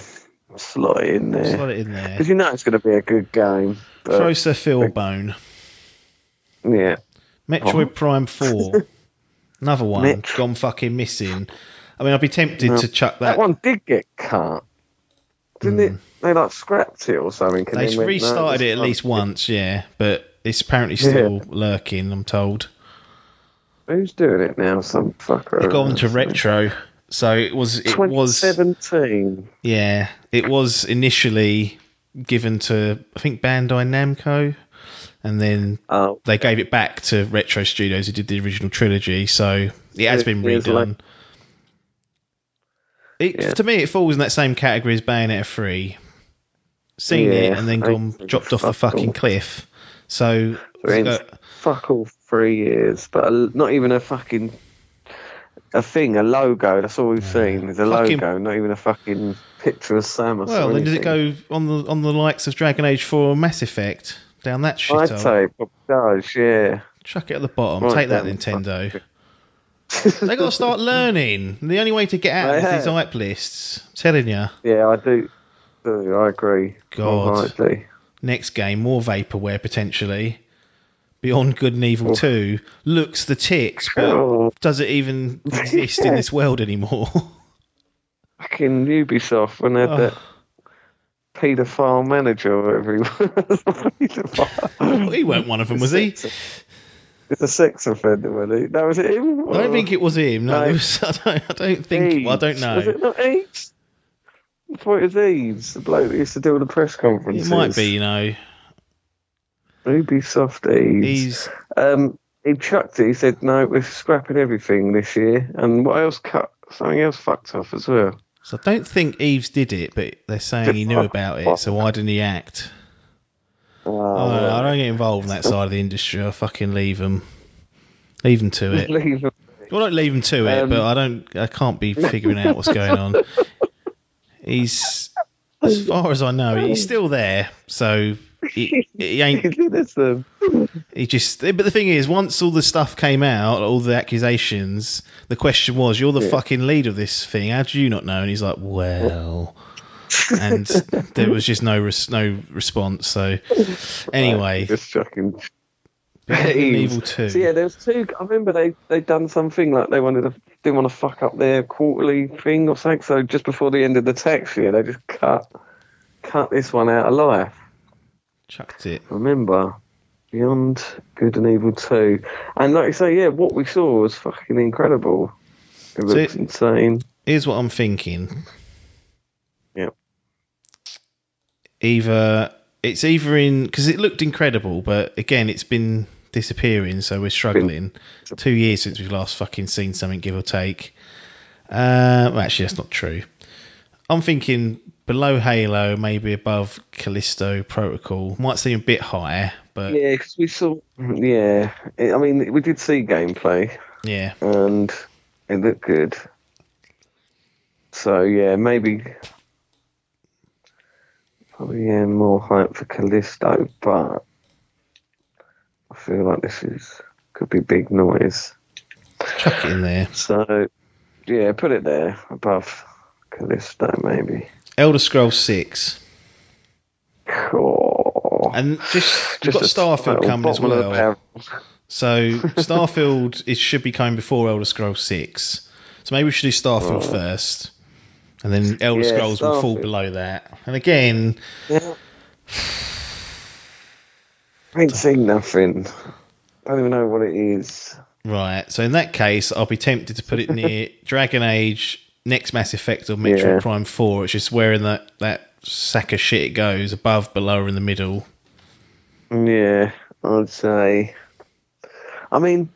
[SPEAKER 3] Slot it in there.
[SPEAKER 2] Slot it in there.
[SPEAKER 3] Because you know it's going to be a good game.
[SPEAKER 2] Throw Sir Phil a bone.
[SPEAKER 3] Yeah.
[SPEAKER 2] Metroid Prime 4. Another one. Gone fucking missing. I mean, I'd be tempted to chuck that.
[SPEAKER 3] That one did get cut. Didn't it? They scrapped it or something.
[SPEAKER 2] They restarted it at least once, yeah. But it's apparently still lurking, I'm told.
[SPEAKER 3] Who's doing it now? Some fucker.
[SPEAKER 2] It got onto retro. So it was
[SPEAKER 3] 2017.
[SPEAKER 2] Yeah. It was initially given to, I think, Bandai Namco. And then they gave it back to Retro Studios who did the original trilogy. So it has been redone. To me, it falls in that same category as Bayonetta 3. Seen it and then dropped off the fucking cliff. So
[SPEAKER 3] fuck all 3 years, but not even a fucking a logo. That's all we've seen. There's a logo, not even a fucking picture of Samus.
[SPEAKER 2] Well, then does it go on the likes of Dragon Age 4 or Mass Effect? Down that shit.
[SPEAKER 3] I'd say it does, yeah.
[SPEAKER 2] Chuck it at the bottom. Take that, Nintendo. They got to start learning. The only way to get out of these hype lists. I'm telling you.
[SPEAKER 3] Yeah, I do. I agree.
[SPEAKER 2] God. Next game, more vaporware potentially. Beyond Good and Evil 2 looks the tits, but does it even exist in this world anymore?
[SPEAKER 3] Fucking Ubisoft when they had that paedophile manager or whatever he was.
[SPEAKER 2] He weren't one of them, was he?
[SPEAKER 3] It's a sex offender, wasn't he? No, was it him?
[SPEAKER 2] I don't think it was him. No, it was, I don't think.
[SPEAKER 3] Eves.
[SPEAKER 2] Well, I don't know.
[SPEAKER 3] Was it not Eves? I thought it was Eves, the bloke that used to do all the press conferences.
[SPEAKER 2] It might be,
[SPEAKER 3] Ubisoft Eves. He chucked it. He said, "No, we're scrapping everything this year." And what else cut? Something else fucked off as well.
[SPEAKER 2] So I don't think Eves did it, but they're saying he knew about it. So why didn't he act? I don't get involved in that side of the industry. I fucking leave them to it. Well, don't leave them to it, but I can't be figuring out what's going on. He's, as far as I know, he's still there. So he ain't. He just. But the thing is, once all the stuff came out, all the accusations, the question was, "You're the fucking lead of this thing. How do you not know?" And he's like, "Well." And there was just no response. So anyway,
[SPEAKER 3] just fucking
[SPEAKER 2] Evil 2.
[SPEAKER 3] So yeah, there was 2. I remember they done something like they didn't want to fuck up their quarterly thing or something. So just before the end of the tax year, they just cut this one out of life.
[SPEAKER 2] Chucked it.
[SPEAKER 3] Remember, Beyond Good and Evil 2, and like you say, what we saw was fucking incredible. It looks insane.
[SPEAKER 2] Here's what I'm thinking.
[SPEAKER 3] Yep.
[SPEAKER 2] It's either in, because it looked incredible, but again, it's been disappearing, so we're struggling. 2 years since we've last fucking seen something, give or take. Well, actually, that's not true. I'm thinking below Halo, maybe above Callisto Protocol. Might seem a bit higher, but
[SPEAKER 3] yeah, because we saw. Yeah, I mean, we did see gameplay.
[SPEAKER 2] Yeah,
[SPEAKER 3] and it looked good. So yeah, maybe probably more hype for Callisto, but I feel like could be big noise.
[SPEAKER 2] Chuck it in there.
[SPEAKER 3] So yeah, put it there above Callisto maybe.
[SPEAKER 2] Elder Scrolls 6.
[SPEAKER 3] Cool.
[SPEAKER 2] And you've got Starfield coming as well. So Starfield should be coming before Elder Scrolls 6. So maybe we should do Starfield first. And then Elder Scrolls will fall below that. And again...
[SPEAKER 3] Yeah. I ain't seen nothing. I don't even know what it is.
[SPEAKER 2] Right. So in that case, I'll be tempted to put it near Dragon Age, next Mass Effect, or Metroid Prime 4. It's just where in that sack of shit it goes, above, below, or in the middle.
[SPEAKER 3] Yeah, I'd say... I mean,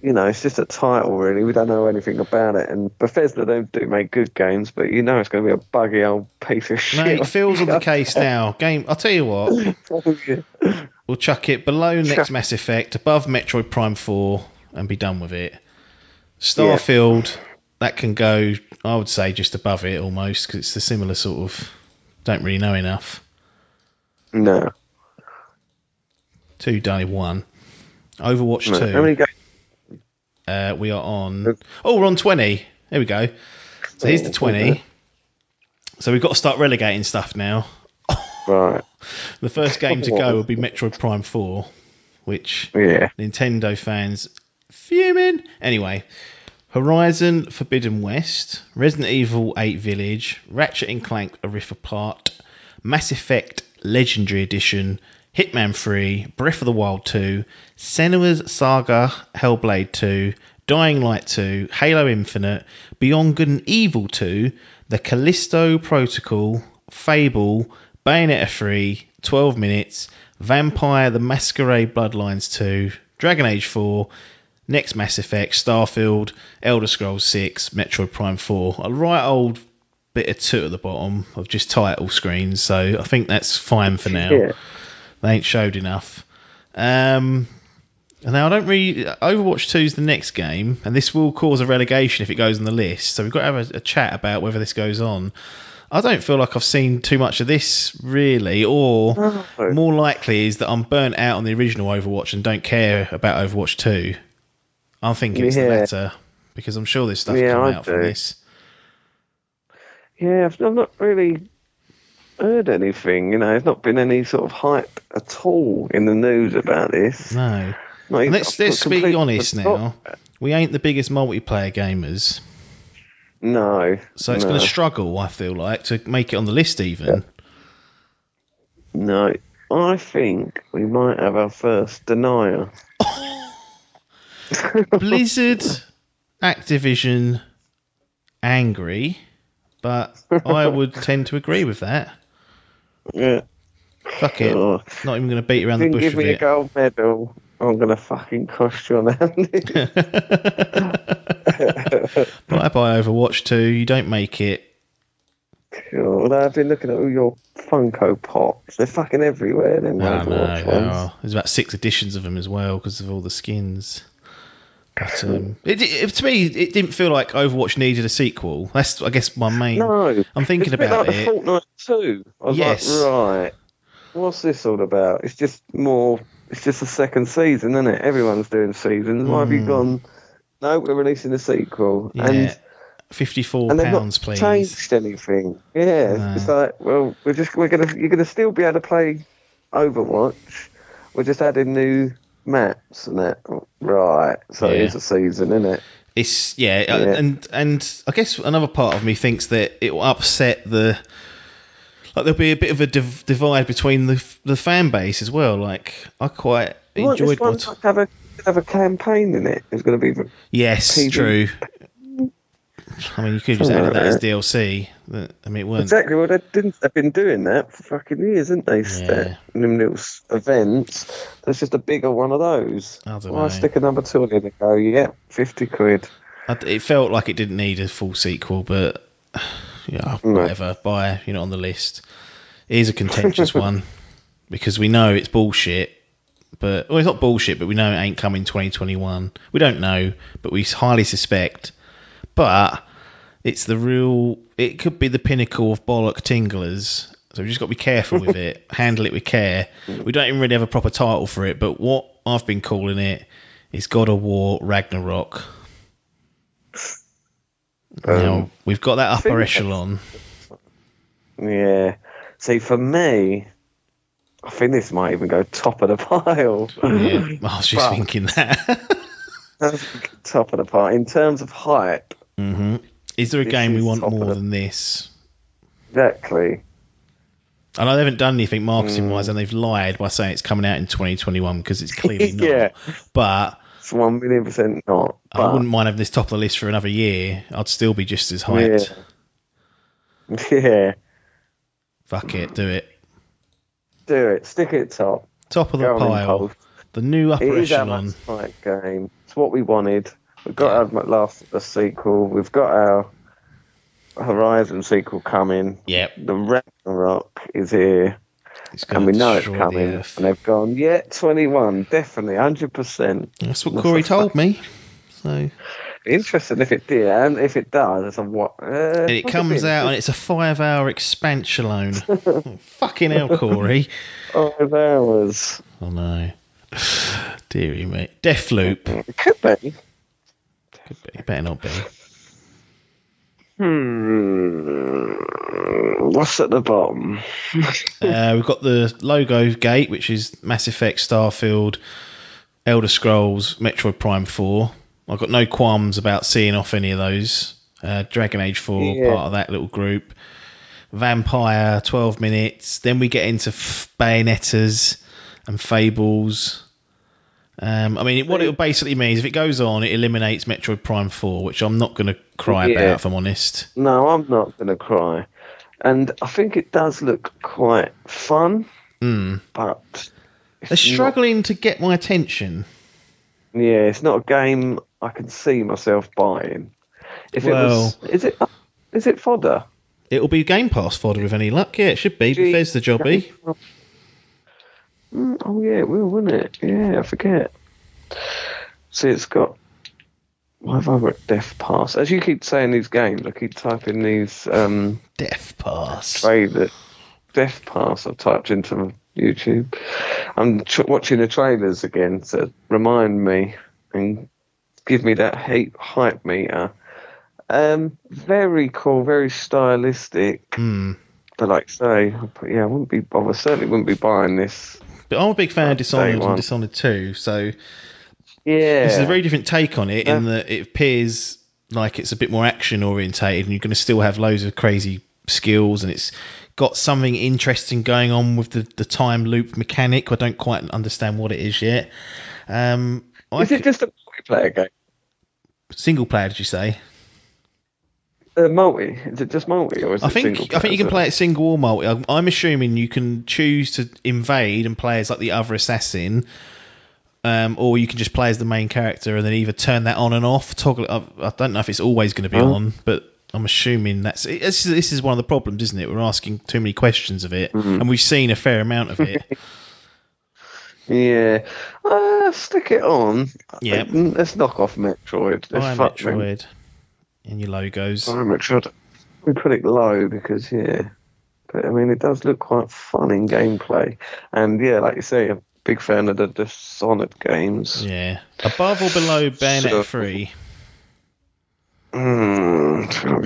[SPEAKER 3] it's just a title, really. We don't know anything about it. And Bethesda do make good games, but it's going to be a buggy old piece of shit.
[SPEAKER 2] Mate, it feels on the case now. I'll tell you what. We'll chuck it below next Mass Effect, above Metroid Prime 4, and be done with it. Starfield, that can go, I would say, just above it almost, because it's the similar sort of... Don't really know enough.
[SPEAKER 3] No.
[SPEAKER 2] 2 done in 1. Overwatch 2.
[SPEAKER 3] How many games?
[SPEAKER 2] We are on... Oh, we're on 20. There we go. So here's the 20. So we've got to start relegating stuff now.
[SPEAKER 3] Right.
[SPEAKER 2] The first game to go will be Metroid Prime 4, which Nintendo fans fuming. Anyway, Horizon Forbidden West, Resident Evil 8 Village, Ratchet & Clank A Rift Apart, Mass Effect Legendary Edition, Hitman 3, Breath of the Wild 2, Senua's Saga Hellblade 2, Dying Light 2, Halo Infinite, Beyond Good and Evil 2, The Callisto Protocol, Fable, Bayonetta 3, 12 Minutes, Vampire the Masquerade Bloodlines 2, Dragon Age 4, next Mass Effect, Starfield, Elder Scrolls 6, Metroid Prime 4. A right old bit of 2 at the bottom of just title screens, so I think that's fine for now. Yeah. They ain't showed enough. Now, I don't really... Overwatch 2 is the next game, and this will cause a relegation if it goes on the list, so we've got to have a chat about whether this goes on. I don't feel like I've seen too much of this, really, or more likely is that I'm burnt out on the original Overwatch and don't care about Overwatch 2. I'm thinking it's the latter, because I'm sure there's stuff coming out from this. Yeah, I've not really heard anything, there's not been any sort of hype at all in the news about this. No. Let's be honest now. We ain't the biggest multiplayer gamers.
[SPEAKER 3] No.
[SPEAKER 2] So it's going to struggle, I feel like, to make it on the list even.
[SPEAKER 3] Yeah. No. I think we might have our first denier.
[SPEAKER 2] Blizzard, Activision, angry, but I would tend to agree with that.
[SPEAKER 3] Yeah.
[SPEAKER 2] Fuck it. Not even going to beat around the bush
[SPEAKER 3] give
[SPEAKER 2] with
[SPEAKER 3] me
[SPEAKER 2] it.
[SPEAKER 3] a gold medal. I'm going to fucking cost you on that.
[SPEAKER 2] Bye-bye, Overwatch 2. You don't make it.
[SPEAKER 3] Cool. Well, I've been looking at all your Funko Pops. They're fucking everywhere. Them Overwatch ones.
[SPEAKER 2] There's about 6 editions of them as well because of all the skins. But to me, it didn't feel like Overwatch needed a sequel. That's, I guess, my main...
[SPEAKER 3] No.
[SPEAKER 2] I'm thinking
[SPEAKER 3] it's a bit
[SPEAKER 2] about
[SPEAKER 3] like
[SPEAKER 2] it.
[SPEAKER 3] Fortnite 2. I was like, right, what's this all about? It's just more... It's just a second season, isn't it? Everyone's doing seasons. Why have you gone? No, we're releasing a sequel.
[SPEAKER 2] Yeah.
[SPEAKER 3] And
[SPEAKER 2] £54,
[SPEAKER 3] and they've not
[SPEAKER 2] please.
[SPEAKER 3] Changed anything? Yeah,
[SPEAKER 2] No.
[SPEAKER 3] It's like, well, you're gonna still be able to play Overwatch. We're just adding new maps and that. Right. So it's a season, isn't it?
[SPEAKER 2] It's and I guess another part of me thinks that it will upset the. Like there'll be a bit of a divide between the fan base as well. Like I quite enjoyed
[SPEAKER 3] what have a campaign in it. It's going to be
[SPEAKER 2] true. I mean, you could have just added that as DLC. I mean, it weren't
[SPEAKER 3] exactly. Well, they've been doing that for fucking years, haven't they? Them little events. There's just a bigger one of those.
[SPEAKER 2] I don't know.
[SPEAKER 3] Stick a number 2 in it and go, yeah, £50.
[SPEAKER 2] It felt like it didn't need a full sequel, but. Yeah, whatever. Bye. You're not on the list. It is a contentious one because we know it's bullshit. But it's not bullshit, but we know it ain't coming 2021. We don't know, but we highly suspect. But It's the real. It could be the pinnacle of bollock tinglers. So we've just got to be careful with it. Handle it with care. We don't even really have a proper title for it, but what I've been calling it is God of War Ragnarok. Now we've got that upper echelon.
[SPEAKER 3] Yeah. See, for me, I think this might even go top of the pile.
[SPEAKER 2] Yeah, I was just thinking that.
[SPEAKER 3] Top of the pile. In terms of hype.
[SPEAKER 2] Mm-hmm. Is there a game we want more than this?
[SPEAKER 3] Exactly.
[SPEAKER 2] I know they haven't done anything marketing-wise, and they've lied by saying it's coming out in 2021 because it's clearly not.
[SPEAKER 3] Yeah.
[SPEAKER 2] But
[SPEAKER 3] it's 1,000,000% not. But
[SPEAKER 2] I wouldn't mind having this top of the list for another year. I'd still be just as hyped.
[SPEAKER 3] Yeah.
[SPEAKER 2] Fuck it, do it.
[SPEAKER 3] Do it. Stick it top.
[SPEAKER 2] Top of the pile. The new upper echelon.
[SPEAKER 3] It is our Max Pike game. It's what we wanted. We've got our the sequel. We've got our Horizon sequel coming.
[SPEAKER 2] Yep.
[SPEAKER 3] The Ragnarok is here. And we know it's coming. And they've gone, 21, definitely, 100%.
[SPEAKER 2] That's what Corey told me. So
[SPEAKER 3] interesting if it did, and if it does, it's a what?
[SPEAKER 2] And it comes out and it's a 5-hour expansion loan. Fucking hell, Corey.
[SPEAKER 3] 5 hours.
[SPEAKER 2] Oh no. Deary me. Deathloop.
[SPEAKER 3] It could be.
[SPEAKER 2] Could be. Better not be.
[SPEAKER 3] What's at the bottom?
[SPEAKER 2] We've got the logo gate, which is Mass Effect, Starfield, Elder Scrolls, Metroid Prime 4. I've got no qualms about seeing off any of those. Dragon Age 4, part of that little group. Vampire, 12 minutes. Then we get into Bayonettas and Fables. What it basically means, if it goes on, it eliminates Metroid Prime 4, which I'm not going to cry about, if I'm honest.
[SPEAKER 3] No, I'm not going to cry. And I think it does look quite fun, but
[SPEAKER 2] they're struggling to get my attention.
[SPEAKER 3] Yeah, it's not a game I can see myself buying. Is it fodder?
[SPEAKER 2] It'll be Game Pass fodder with any luck. Yeah, it should be. Bethesda jobby.
[SPEAKER 3] Oh yeah, it will, wouldn't it? Yeah, I forget. See, it's got. Why have I got Death Pass? As you keep saying these games, I keep typing these.
[SPEAKER 2] Death Pass.
[SPEAKER 3] Death Pass. I've typed into YouTube. I'm watching the trailers again to remind me and give me that hype meter. Very cool, very stylistic. But like I say, I certainly wouldn't be buying this.
[SPEAKER 2] But I'm a big fan of Dishonored and Dishonored 2, so
[SPEAKER 3] yeah,
[SPEAKER 2] this is a very different take on it in that it appears like it's a bit more action orientated, and you're going to still have loads of crazy skills, and it's got something interesting going on with the time loop mechanic. I don't quite understand what it is yet.
[SPEAKER 3] Is it just a multiplayer game?
[SPEAKER 2] Single player, did you say?
[SPEAKER 3] Multi. Is it just multi, or is it single player?
[SPEAKER 2] I think you can play it single or multi. I'm assuming you can choose to invade and play as like the other assassin, or you can just play as the main character and then either turn that on and off. Toggle. I don't know if it's always going to be on, but I'm assuming this is one of the problems, isn't it? We're asking too many questions of it, and we've seen a fair amount of it.
[SPEAKER 3] Yeah, stick it on.
[SPEAKER 2] Yeah,
[SPEAKER 3] let's knock off Metroid.
[SPEAKER 2] Metroid. And your logos.
[SPEAKER 3] Metroid. We put it low because but I mean it does look quite fun in gameplay, and like you say, I'm a big fan of the Dishonored games.
[SPEAKER 2] Yeah, above or below Bayonetta 3.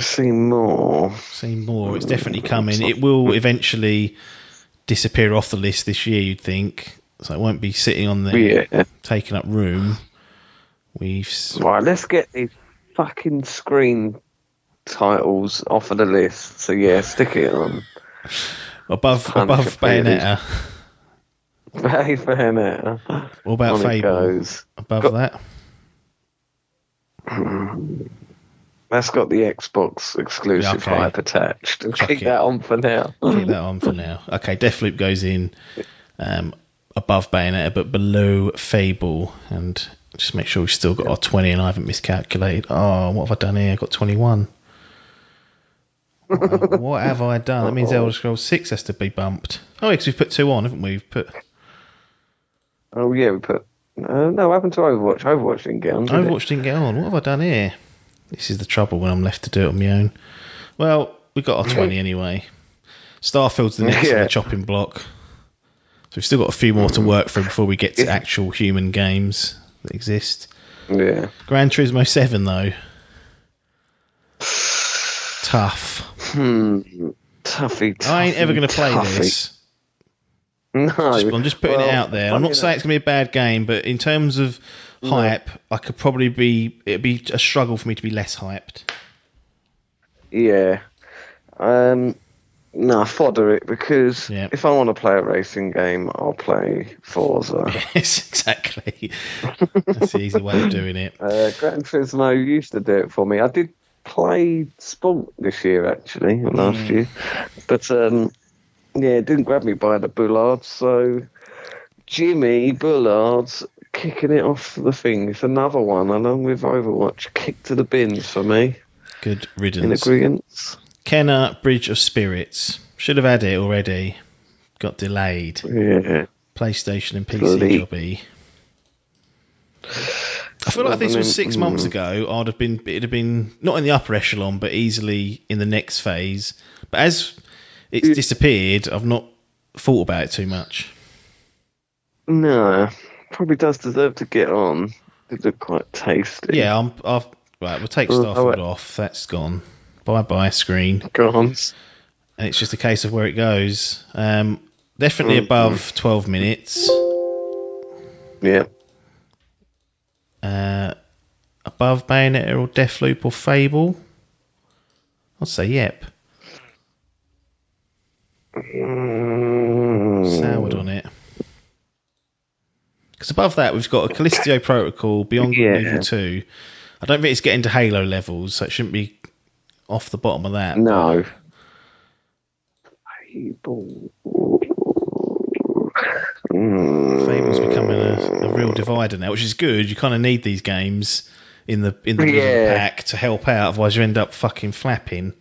[SPEAKER 3] See more.
[SPEAKER 2] It's definitely coming. It will eventually disappear off the list this year, you'd think. So it won't be sitting on there taking up room.
[SPEAKER 3] Right, let's get these fucking screen titles off of the list. So stick it on.
[SPEAKER 2] Above Bayonetta.
[SPEAKER 3] Bayonetta.
[SPEAKER 2] What about Fable? Above that?
[SPEAKER 3] That's got the Xbox exclusive hype attached. Keep that on for now.
[SPEAKER 2] Okay, Deathloop goes in above Bayonetta, but below Fable. And just make sure we've still got our 20 and I haven't miscalculated. Oh, what have I done here? I've got 21. What have I done? That means Elder Scrolls 6 has to be bumped. Oh, because we've put 2 on, haven't we? We put...
[SPEAKER 3] we put... no, what happened to Overwatch? Overwatch didn't get on,
[SPEAKER 2] Overwatch didn't get on. What have I done here? This is the trouble when I'm left to do it on my own. Well, we got our 20 anyway. Starfield's the next on the chopping block. So we've still got a few more to work through before we get to actual human games that exist.
[SPEAKER 3] Yeah.
[SPEAKER 2] Gran Turismo 7, though. Tough.
[SPEAKER 3] Toughy.
[SPEAKER 2] I ain't ever going to play this.
[SPEAKER 3] No.
[SPEAKER 2] I'm just putting it out there. I'm not saying it's going to be a bad game, but in terms of hype, I could probably it'd be a struggle for me to be less hyped.
[SPEAKER 3] Yeah. No, fodder it, because if I want to play a racing game, I'll play Forza.
[SPEAKER 2] Yes, exactly. That's the easy way of doing it.
[SPEAKER 3] Gran Turismo used to do it for me. I did play Sport this year, actually, or last year. But, it didn't grab me by the bullards, so Jimmy Bullard's kicking it off the thing. It's another one, along with Overwatch, kicked to the bins for me.
[SPEAKER 2] Good riddance.
[SPEAKER 3] In agreement.
[SPEAKER 2] Kenna, Bridge of Spirits. Should have had it already. Got delayed.
[SPEAKER 3] Yeah.
[SPEAKER 2] PlayStation and PC jobby. I feel like if this was 6 months ago, it'd have been not in the upper echelon, but easily in the next phase. But as it's disappeared, I've not thought about it too much.
[SPEAKER 3] No, probably does deserve to get on. They look quite tasty.
[SPEAKER 2] Yeah, right, we'll take Starfield off. That's gone. Bye screen.
[SPEAKER 3] Gone.
[SPEAKER 2] And it's just a case of where it goes. Definitely above 12 minutes.
[SPEAKER 3] Yeah.
[SPEAKER 2] Above Bayonetta or Deathloop or Fable? I'd say yep. Soured on it. Because above that, we've got a Callisto Protocol, Beyond Good and Evil 2. I don't think it's getting to Halo levels, so it shouldn't be off the bottom of that.
[SPEAKER 3] No.
[SPEAKER 2] Fable's becoming a real divider now, which is good. You kind of need these games in the middle of the pack to help out, otherwise you end up fucking flapping.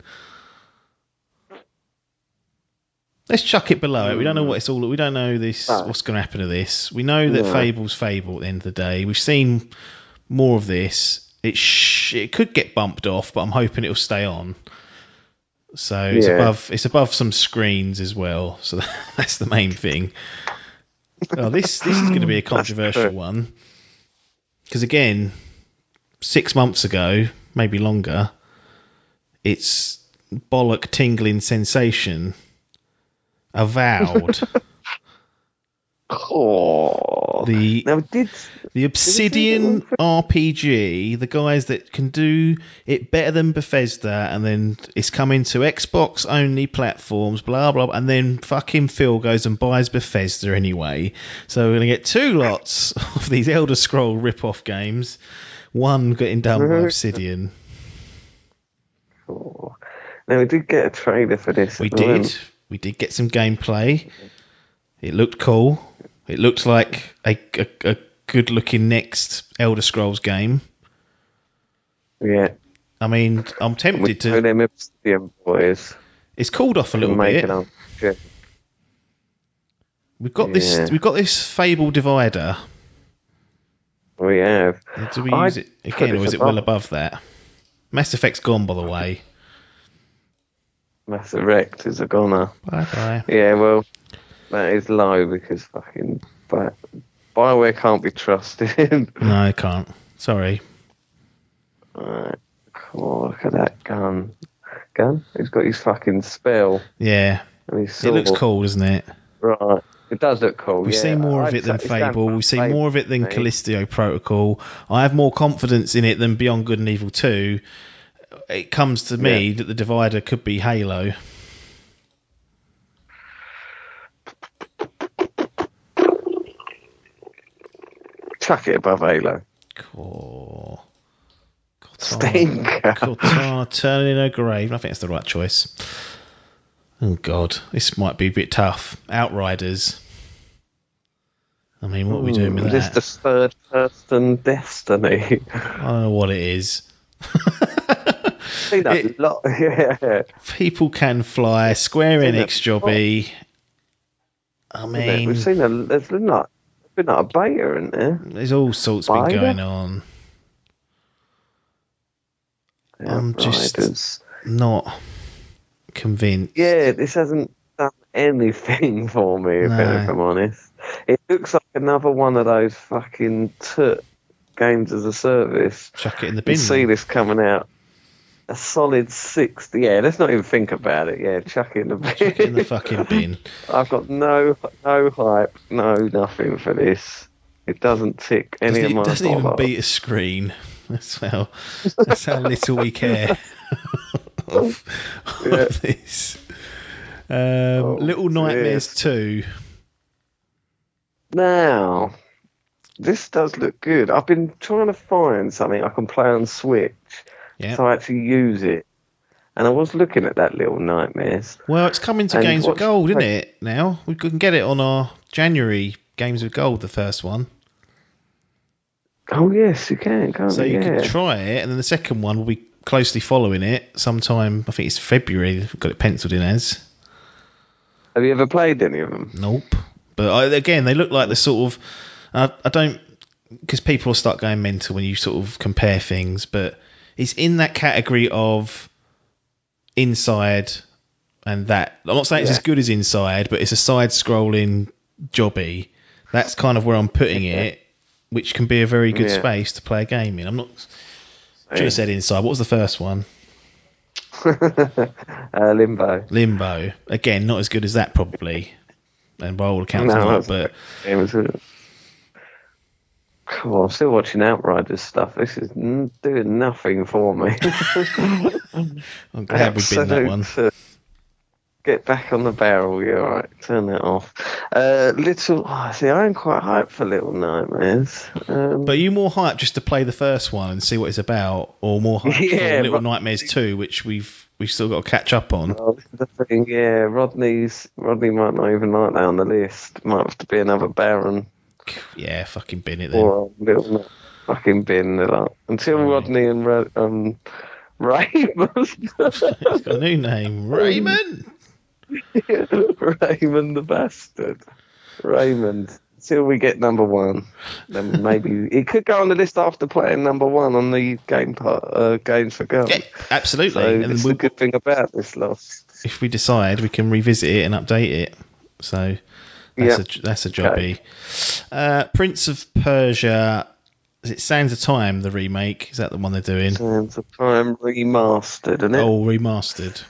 [SPEAKER 2] Let's chuck it below it. We don't know what it's all. We don't know this. What's going to happen to this? We know that Fable's Fable at the end of the day. We've seen more of this. It could get bumped off, but I'm hoping it'll stay on. So it's above some screens as well. So that's the main thing. Oh, this is going to be a controversial one, because again, 6 months ago, maybe longer, it's bollock tingling sensation. Avowed. The Obsidian RPG, the guys that can do it better than Bethesda, and then it's coming to Xbox only platforms, blah blah, and then fucking Phil goes and buys Bethesda anyway. So we're gonna get 2 lots of these Elder Scroll rip-off games. One getting done by Obsidian.
[SPEAKER 3] Now we did get a trailer for this.
[SPEAKER 2] We did get some gameplay. It looked cool. It looked like a good-looking next Elder Scrolls game.
[SPEAKER 3] Yeah.
[SPEAKER 2] I mean, I'm tempted to.
[SPEAKER 3] Them Obsidian boys.
[SPEAKER 2] It's cooled off a little bit. We've got this. We've got this Fable divider.
[SPEAKER 3] We have.
[SPEAKER 2] Do we use it again, or is it well above that? Mass Effect's gone, by the way.
[SPEAKER 3] Mass Effect is a goner.
[SPEAKER 2] Bye.
[SPEAKER 3] Yeah, well, that is low because fucking BioWare can't be trusted.
[SPEAKER 2] No, it can't. Sorry.
[SPEAKER 3] Alright. Cool, look at that gun. He's got his fucking spell.
[SPEAKER 2] Yeah.
[SPEAKER 3] And
[SPEAKER 2] it looks cool, doesn't it?
[SPEAKER 3] Right. It does look cool.
[SPEAKER 2] We've seen more of it than Fable. We've seen more of it than Callisto Protocol. I have more confidence in it than Beyond Good and Evil 2. It comes to me that the divider could be Halo.
[SPEAKER 3] Chuck it above Halo.
[SPEAKER 2] Cool.
[SPEAKER 3] Stinker.
[SPEAKER 2] Cortana turning in her grave. I think it's the right choice. Oh, God. This might be a bit tough. Outriders. I mean, what are we doing with that?
[SPEAKER 3] Just the third person Destiny.
[SPEAKER 2] I don't know what it is. People can fly. Square Enix jobby. I mean,
[SPEAKER 3] we've seen there's been like a beta in there.
[SPEAKER 2] There's all sorts been going on. I'm just
[SPEAKER 3] Outriders.
[SPEAKER 2] not convinced.
[SPEAKER 3] Yeah, this hasn't done anything for me, if I'm honest. It looks like another one of those fucking games as a service.
[SPEAKER 2] Chuck it in the
[SPEAKER 3] You
[SPEAKER 2] bin.
[SPEAKER 3] see this coming out. A solid 60. Yeah, let's not even think about it. Yeah, chuck it in the bin.
[SPEAKER 2] Chuck it in the fucking bin.
[SPEAKER 3] I've got no hype, no nothing for this. It doesn't tick any of my
[SPEAKER 2] It doesn't even
[SPEAKER 3] bollocks.
[SPEAKER 2] beat a screen. That's how little we care of this. Little Nightmares 2.
[SPEAKER 3] Now, this does look good. I've been trying to find something I can play on Switch so I actually use it. And I was looking at that Little Nightmares.
[SPEAKER 2] Well, it's coming to Games with Gold, isn't it, now? We can get it on our January Games with Gold, the first one.
[SPEAKER 3] Oh, yes, you can, can't you?
[SPEAKER 2] So you can try it, and then the second one will be closely following it sometime, I think it's February, I've got it penciled in as.
[SPEAKER 3] Have you ever played any of them?
[SPEAKER 2] Nope. But again, they look like the sort of... I don't... Because people will start going mental when you sort of compare things, but it's in that category of Inside and that. I'm not saying it's as good as Inside, but it's a side-scrolling jobby. That's kind of where I'm putting it, which can be a very good space to play a game in. I'm not... I should have said Inside. What was the first one?
[SPEAKER 3] Limbo.
[SPEAKER 2] Limbo. Again, not as good as that, probably. And by all accounts, not, but...
[SPEAKER 3] Cool, I'm still watching Outriders stuff. This is doing nothing for me.
[SPEAKER 2] I'm glad we've been that one.
[SPEAKER 3] Get back on the barrel, yeah, right. Turn that off. I am quite hyped for Little Nightmares.
[SPEAKER 2] But are you more hyped just to play the first one and see what it's about, or more hyped for Little Nightmares 2, which we've still got to catch up on?
[SPEAKER 3] Oh, this is the thing, yeah. Rodney might not even like that on the list. Might have to be another Baron.
[SPEAKER 2] Yeah, fucking bin it then.
[SPEAKER 3] Or Little fucking bin it up. Until Rodney and Raymond.
[SPEAKER 2] He's got a new name. Raymond!
[SPEAKER 3] Raymond the Bastard. Raymond. Until we get number one. Then maybe it could go on the list after playing number one on the Games for Gold.
[SPEAKER 2] Yeah, absolutely.
[SPEAKER 3] So
[SPEAKER 2] and
[SPEAKER 3] that's the good thing about this loss.
[SPEAKER 2] If we decide, we can revisit it and update it. So that's a jobby. Okay. Prince of Persia. Is it Sands of Time, the remake? Is that the one they're doing?
[SPEAKER 3] Sands of Time remastered, isn't it?
[SPEAKER 2] Oh, remastered.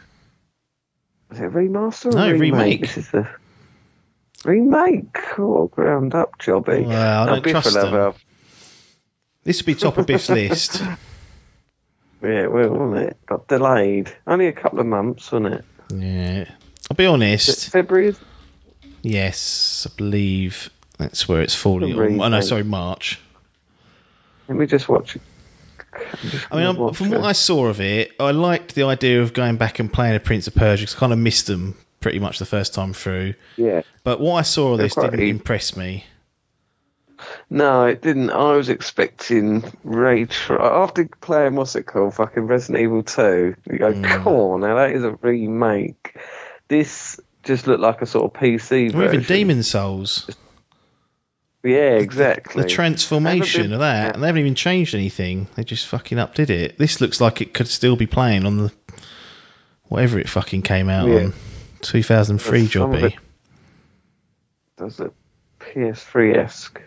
[SPEAKER 3] Is it remaster or
[SPEAKER 2] no, remake?
[SPEAKER 3] This is the remake. Oh, ground up jobby.
[SPEAKER 2] Well, I don't trust them. This would be top of Biff's list.
[SPEAKER 3] Yeah, it will, won't it? Got delayed. Only a couple of months, wasn't it?
[SPEAKER 2] Yeah. I'll be honest.
[SPEAKER 3] February?
[SPEAKER 2] Yes, I believe that's where it's falling on. Oh, no, sorry, March.
[SPEAKER 3] Let me just watch it.
[SPEAKER 2] From what I saw of it, I liked the idea of going back and playing a Prince of Persia because I kind of missed them pretty much the first time through.
[SPEAKER 3] Yeah.
[SPEAKER 2] But what I saw of this didn't impress me.
[SPEAKER 3] No, it didn't. I was expecting after playing, what's it called, fucking Resident Evil 2, you go, come on, now that is a remake. This just looked like a sort of PC version.
[SPEAKER 2] Or even Demon Souls.
[SPEAKER 3] Yeah, exactly.
[SPEAKER 2] The transformation of that, and they haven't even changed anything. They just fucking updid it. This looks like it could still be playing on the whatever it fucking came out on. 2003 jobby.
[SPEAKER 3] Does it PS3-esque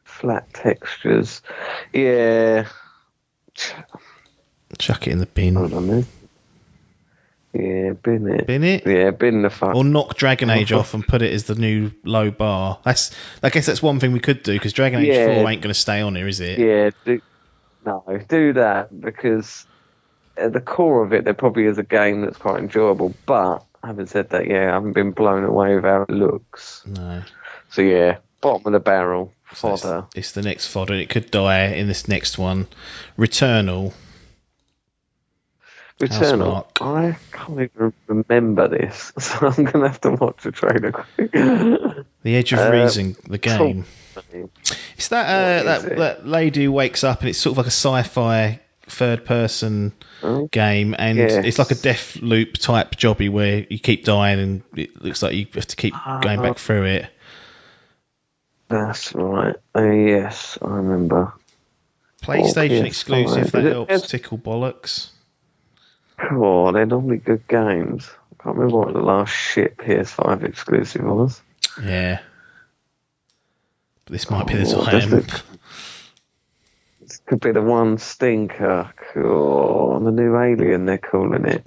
[SPEAKER 3] flat textures? Yeah.
[SPEAKER 2] Chuck it in the bin.
[SPEAKER 3] Hold on there. Yeah, bin it.
[SPEAKER 2] Bin it?
[SPEAKER 3] Yeah, bin the fuck.
[SPEAKER 2] Or knock Dragon Age off and put it as the new low bar. I guess that's one thing we could do, because Dragon Age 4 ain't going to stay on here, is it?
[SPEAKER 3] Yeah, do that, because at the core of it, there probably is a game that's quite enjoyable, but having said that, I haven't been blown away with how it looks.
[SPEAKER 2] No.
[SPEAKER 3] So bottom of the barrel, fodder.
[SPEAKER 2] It's the next fodder. It could die in this next one. Returnal.
[SPEAKER 3] I can't even remember this, so I'm going to have to watch the trailer quick.
[SPEAKER 2] The Edge of Reason, the game. It's that lady who wakes up and it's sort of like a sci-fi third-person game, and it's like a death loop type jobby where you keep dying and it looks like you have to keep going back through it.
[SPEAKER 3] That's right. Yes, I remember.
[SPEAKER 2] PlayStation
[SPEAKER 3] PS5.
[SPEAKER 2] exclusive, that helps tickle bollocks.
[SPEAKER 3] Oh, they're normally good games. I can't remember what the last shit PS5 exclusive was.
[SPEAKER 2] Yeah. But this might be the time.
[SPEAKER 3] This could be the one stinker. Oh, the new Alien, they're calling it.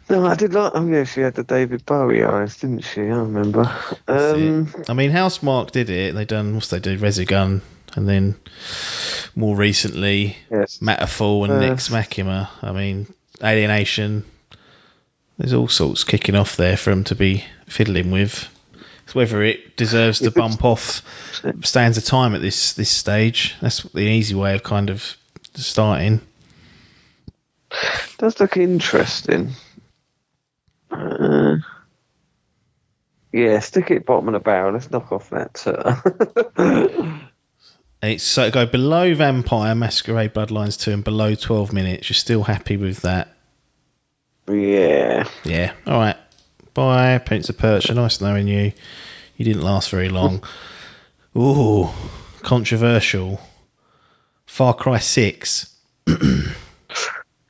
[SPEAKER 3] No, I did like... Oh, yeah, she had the David Bowie eyes, didn't she? I remember.
[SPEAKER 2] I mean, Housemarque did it. They done... What's they do? Resogun. And then more recently,
[SPEAKER 3] yes.
[SPEAKER 2] Matterfall and Nex Machina. I mean, Alienation. There's all sorts kicking off there for them to be fiddling with. It's whether it deserves to bump off stands of time at this stage. That's the easy way of kind of starting.
[SPEAKER 3] Does look interesting. Yeah, stick it bottom of the barrel. Let's knock off that.
[SPEAKER 2] It's so go below Vampire Masquerade Bloodlines 2 and below 12 minutes. You're still happy with that?
[SPEAKER 3] Yeah.
[SPEAKER 2] Yeah. All right. Bye, Prince of Persia. Nice knowing you. You didn't last very long. Ooh, controversial. Far Cry 6.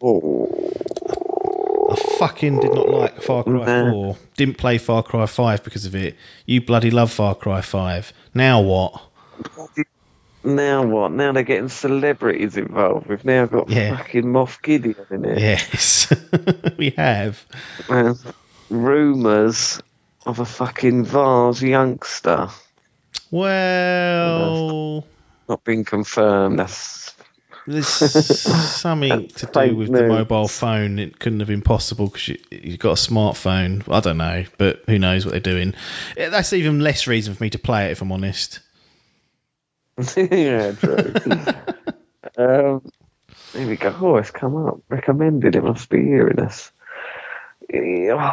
[SPEAKER 3] Oh.
[SPEAKER 2] I fucking did not like Far Cry 4. Didn't play Far Cry 5 because of it. You bloody love Far Cry 5. Now what?
[SPEAKER 3] Now what? Now they're getting celebrities involved. We've now got fucking Moff Gideon in it.
[SPEAKER 2] Yes, we have.
[SPEAKER 3] Rumours of a fucking Vars youngster.
[SPEAKER 2] Well...
[SPEAKER 3] Not been confirmed.
[SPEAKER 2] There's something to do with the mobile phone. It couldn't have been possible because you've got a smartphone. I don't know, but who knows what they're doing. That's even less reason for me to play it, if I'm honest.
[SPEAKER 3] Yeah, true. There we go. Oh, it's come up. Recommended. It must be hearing us.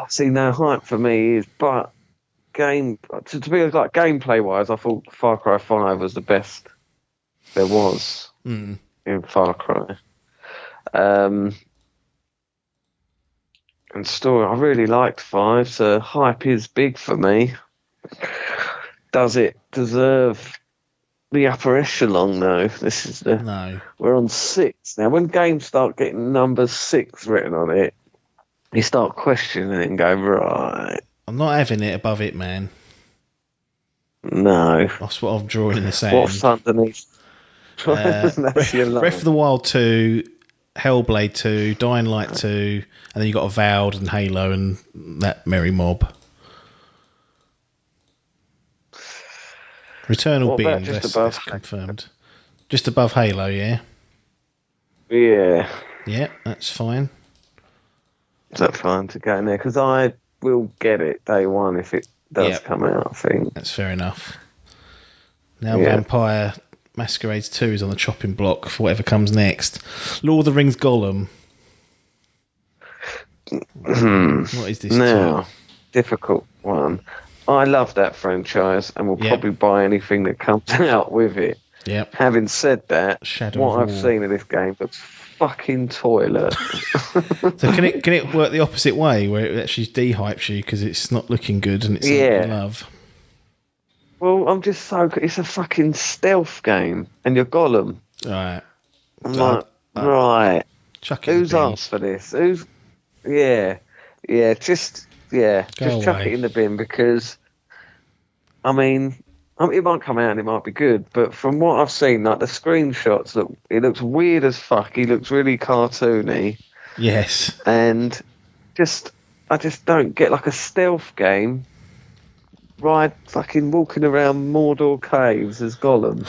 [SPEAKER 3] See, no hype for me is, but to be like gameplay wise, I thought Far Cry 5 was the best there was in Far Cry. And story, I really liked 5, so hype is big for me. Does it deserve the upper echelon though? This is we're on 6 now. When games start getting number 6 written on it, you start questioning it and go, right,
[SPEAKER 2] I'm not having it above it, man.
[SPEAKER 3] No,
[SPEAKER 2] that's what I'm drawing in the sand.
[SPEAKER 3] What's underneath?
[SPEAKER 2] Breath of the Wild 2, Hellblade 2, Dying Light 2, and then you got Avowed and Halo and that merry mob. Returnal being that's confirmed. Just above Halo, yeah?
[SPEAKER 3] Yeah.
[SPEAKER 2] Yeah, that's fine.
[SPEAKER 3] Is that fine to go in there? Because I will get it day one if it does come out, I think.
[SPEAKER 2] That's fair enough. Now Vampire Masquerades 2 is on the chopping block for whatever comes next. Lord of the Rings Gollum. What is this?
[SPEAKER 3] Now, difficult one. I love that franchise and will probably buy anything that comes out with it.
[SPEAKER 2] Yep.
[SPEAKER 3] Having said that, what I've seen of this game looks fucking toilet.
[SPEAKER 2] So can it work the opposite way, where it actually de-hypes you because it's not looking good and it's something you love?
[SPEAKER 3] Well, it's a fucking stealth game and you're Gollum.
[SPEAKER 2] Right.
[SPEAKER 3] I'm like, right.
[SPEAKER 2] Who's
[SPEAKER 3] asked for this? Just chuck it in the bin because, I mean, it might come out and it might be good, but from what I've seen, like the screenshots, it looks weird as fuck. He looks really cartoony.
[SPEAKER 2] Yes.
[SPEAKER 3] And I just don't get like a stealth game. Fucking walking around Mordor caves as Gollum.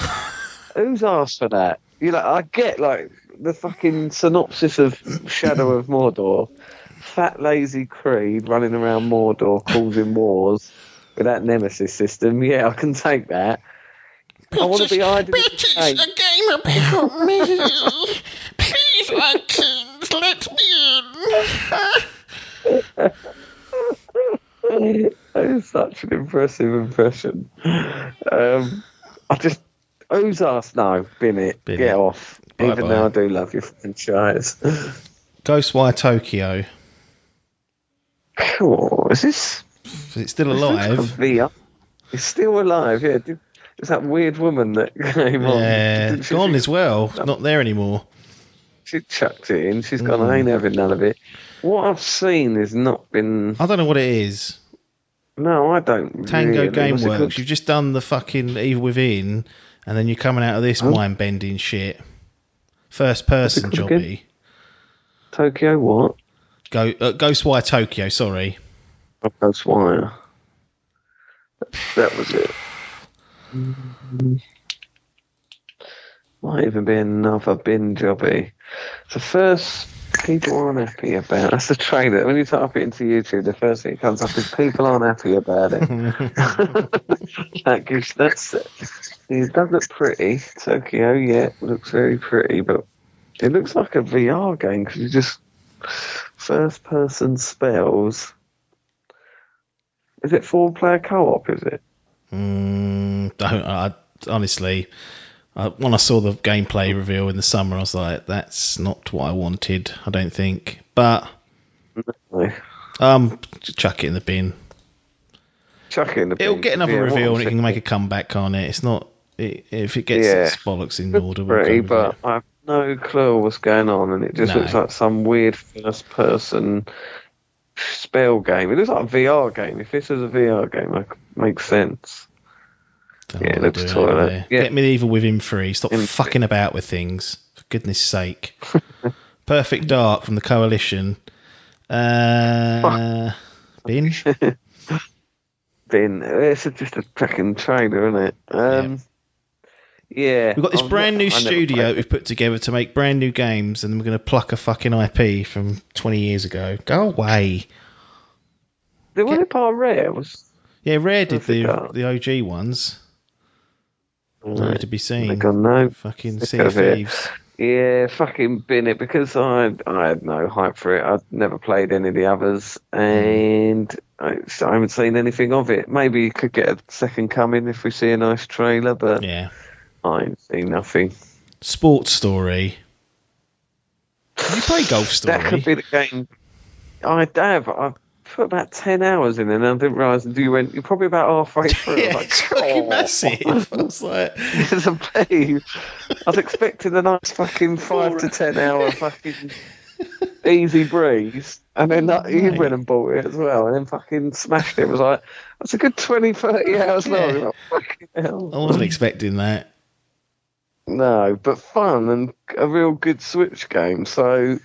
[SPEAKER 3] Who's asked for that? I get like the fucking synopsis of Shadow of Mordor. Fat lazy Creed running around Mordor causing wars with that Nemesis system. Yeah, I can take that. I want to be hiding in the cave.
[SPEAKER 4] It's a game about me. Please, Adkins, let me in.
[SPEAKER 3] That is such an impressive impression. Who's asked? No, bin it. Get off.
[SPEAKER 2] Bye-bye.
[SPEAKER 3] Even though I do love your franchise.
[SPEAKER 2] Ghostwire Tokyo.
[SPEAKER 3] Cool. Is this?
[SPEAKER 2] Is it still alive?
[SPEAKER 3] It's still alive, yeah. It's that weird woman that came on.
[SPEAKER 2] Yeah, gone as well. Not there anymore.
[SPEAKER 3] She chucked it in. She's gone, I ain't having none of it. What I've seen has not been...
[SPEAKER 2] I don't know what it is.
[SPEAKER 3] No, I don't
[SPEAKER 2] Tango
[SPEAKER 3] really.
[SPEAKER 2] Gameworks. You've just done the fucking Evil Within, and then you're coming out of this mind-bending shit. First-person jobby.
[SPEAKER 3] Tokyo what?
[SPEAKER 2] Ghostwire Tokyo, sorry.
[SPEAKER 3] Ghostwire. That was it. Might even be another bin jobby. So first, people aren't happy about. That's the trailer. When you type it into YouTube, the first thing that comes up is people aren't happy about it. That's it. It does look pretty. Tokyo, yeah, looks very pretty, but it looks like a VR game because you just first-person spells. Is it 4-player co-op? Is it?
[SPEAKER 2] Honestly, when I saw the gameplay reveal in the summer, I was like, "That's not what I wanted." I don't think, but chuck it in the bin.
[SPEAKER 3] Chuck it in the bin.
[SPEAKER 2] It'll get another reveal and it can make a comeback, can't it? It's not if it gets its bollocks in order.
[SPEAKER 3] Pretty, but I have no clue what's going on, and it just looks like some weird first-person spell game. It looks like a VR game. If this is a VR game, it makes sense. Yeah, it looks toilet. Yeah.
[SPEAKER 2] Get Medieval Within 3. Stop fucking about with things. For goodness sake. Perfect Dark from the Coalition. Bin?
[SPEAKER 3] Bin. It's just a fucking trailer, isn't it? Yeah.
[SPEAKER 2] We've got this brand new studio we've put together to make brand new games, and we're going to pluck a fucking IP from 20 years ago. Go away.
[SPEAKER 3] Was it part of Rare?
[SPEAKER 2] Yeah, Rare did the OG ones. Nowhere to be seen.
[SPEAKER 3] No.
[SPEAKER 2] Fucking Sea of Thieves.
[SPEAKER 3] Yeah, fucking bin it, because I had no hype for it. I'd never played any of the others, and I haven't seen anything of it. Maybe you could get a second coming if we see a nice trailer, but I ain't seen nothing.
[SPEAKER 2] Sports Story. Did you play Golf Story?
[SPEAKER 3] That could be the game. I have. I put about 10 hours in it, and I didn't realise you're probably about halfway through.
[SPEAKER 2] Yeah, it's fucking massive. I was like,
[SPEAKER 3] I was expecting a nice fucking 5 to 10 hour fucking easy breeze, and then you went and bought it as well, and then fucking smashed it. It was like, that's a good 20, 30 hours long. Like, fucking hell.
[SPEAKER 2] I wasn't expecting that.
[SPEAKER 3] No, but fun and a real good Switch game. So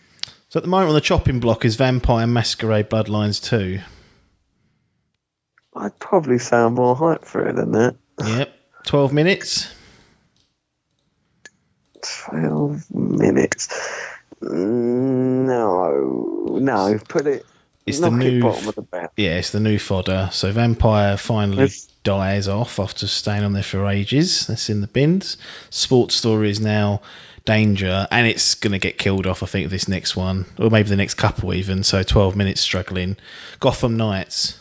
[SPEAKER 2] at the moment on the chopping block is Vampire Masquerade Bloodlines 2.
[SPEAKER 3] I'd probably sound more hyped for it than that.
[SPEAKER 2] Yep. 12 minutes.
[SPEAKER 3] 12 minutes. No. Put it.
[SPEAKER 2] It's the new
[SPEAKER 3] bottom of the bat.
[SPEAKER 2] Yeah, it's the new fodder. So Vampire finally dies off after staying on there for ages. That's in the bins. Sports Story is now danger, and it's going to get killed off, I think, this next one, or maybe the next couple even. So 12 minutes struggling. Gotham Knights.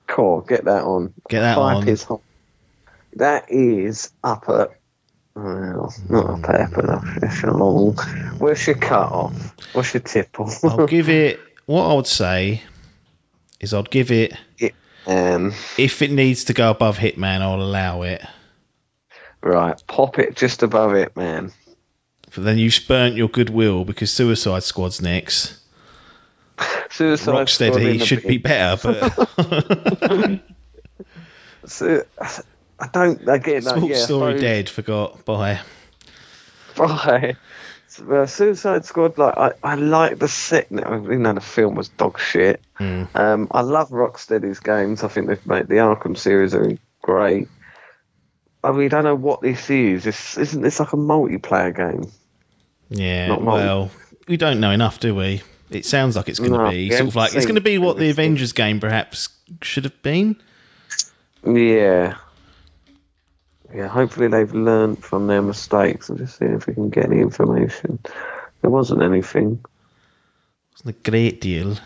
[SPEAKER 3] Cool, get that on.
[SPEAKER 2] Get that on.
[SPEAKER 3] That is up at. Well, not up at but it's long. Where's your cut off? What's your tipple?
[SPEAKER 2] I'll give it. What I would say is I'd give it. If it needs to go above Hitman, I'll allow it.
[SPEAKER 3] Right, pop it just above it, man.
[SPEAKER 2] But then you've burnt your goodwill because Suicide Squad's next. Rocksteady should be better, but
[SPEAKER 3] I don't. Again,
[SPEAKER 2] Sports Story dead. Forgot. Bye.
[SPEAKER 3] Suicide Squad. Like I like the set. The film was dog shit. I love Rocksteady's games. I think they've made the Arkham series are great. We don't know what this is. Isn't this like a multiplayer game?
[SPEAKER 2] Yeah, well, we don't know enough, do we? It sounds like it's going to be sort of like it's going to be what the Avengers game perhaps should have been.
[SPEAKER 3] Yeah. Hopefully they've learned from their mistakes. I'm just seeing if we can get any information. There wasn't anything.
[SPEAKER 2] It wasn't a great deal.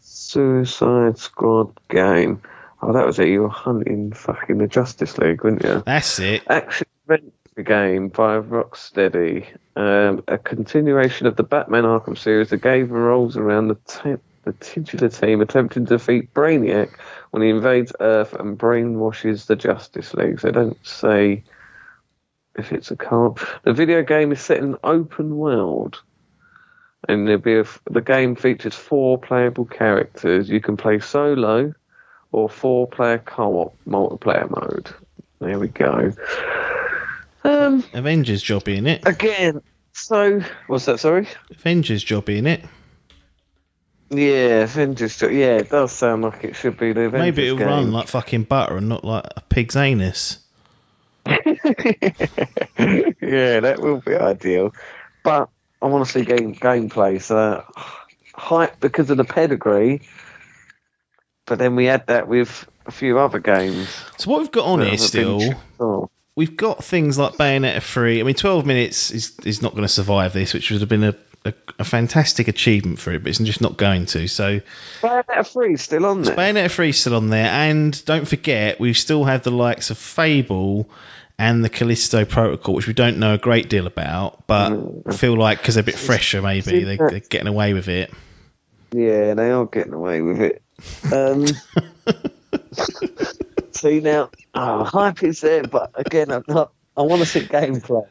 [SPEAKER 3] Suicide Squad game. Oh, that was it. You were hunting fucking the Justice League, weren't you?
[SPEAKER 2] That's it.
[SPEAKER 3] Action adventure game by Rocksteady. A continuation of the Batman Arkham series. The game revolves around the the titular team attempting to defeat Brainiac when he invades Earth and brainwashes the Justice League. So they don't say if it's a card. The video game is set in an open world, and the game features 4 playable characters. You can play solo or 4-player co-op multiplayer mode. There we go.
[SPEAKER 2] Avengers jobby in it.
[SPEAKER 3] Again, so what's that? Sorry.
[SPEAKER 2] Avengers jobby in it.
[SPEAKER 3] Yeah, Avengers. Yeah, it does sound like it should be the Avengers.
[SPEAKER 2] Maybe it'll
[SPEAKER 3] game.
[SPEAKER 2] run like fucking butter and not like a pig's anus.
[SPEAKER 3] Yeah, that will be ideal. But I want to see gameplay. So hype because of the pedigree. But then we had that with a few other games.
[SPEAKER 2] So what we've got on here still, we've got things like Bayonetta 3. I mean, 12 minutes is not going to survive this, which would have been a fantastic achievement for it, but it's just not going to. So
[SPEAKER 3] Bayonetta 3 still on there.
[SPEAKER 2] Bayonetta 3 is still on there, and don't forget, we still have the likes of Fable and the Callisto Protocol, which we don't know a great deal about, but I feel like because they're a bit fresher, maybe they're getting away with it.
[SPEAKER 3] Yeah, they are getting away with it. See now, hype is there, but again, I want to see gameplay.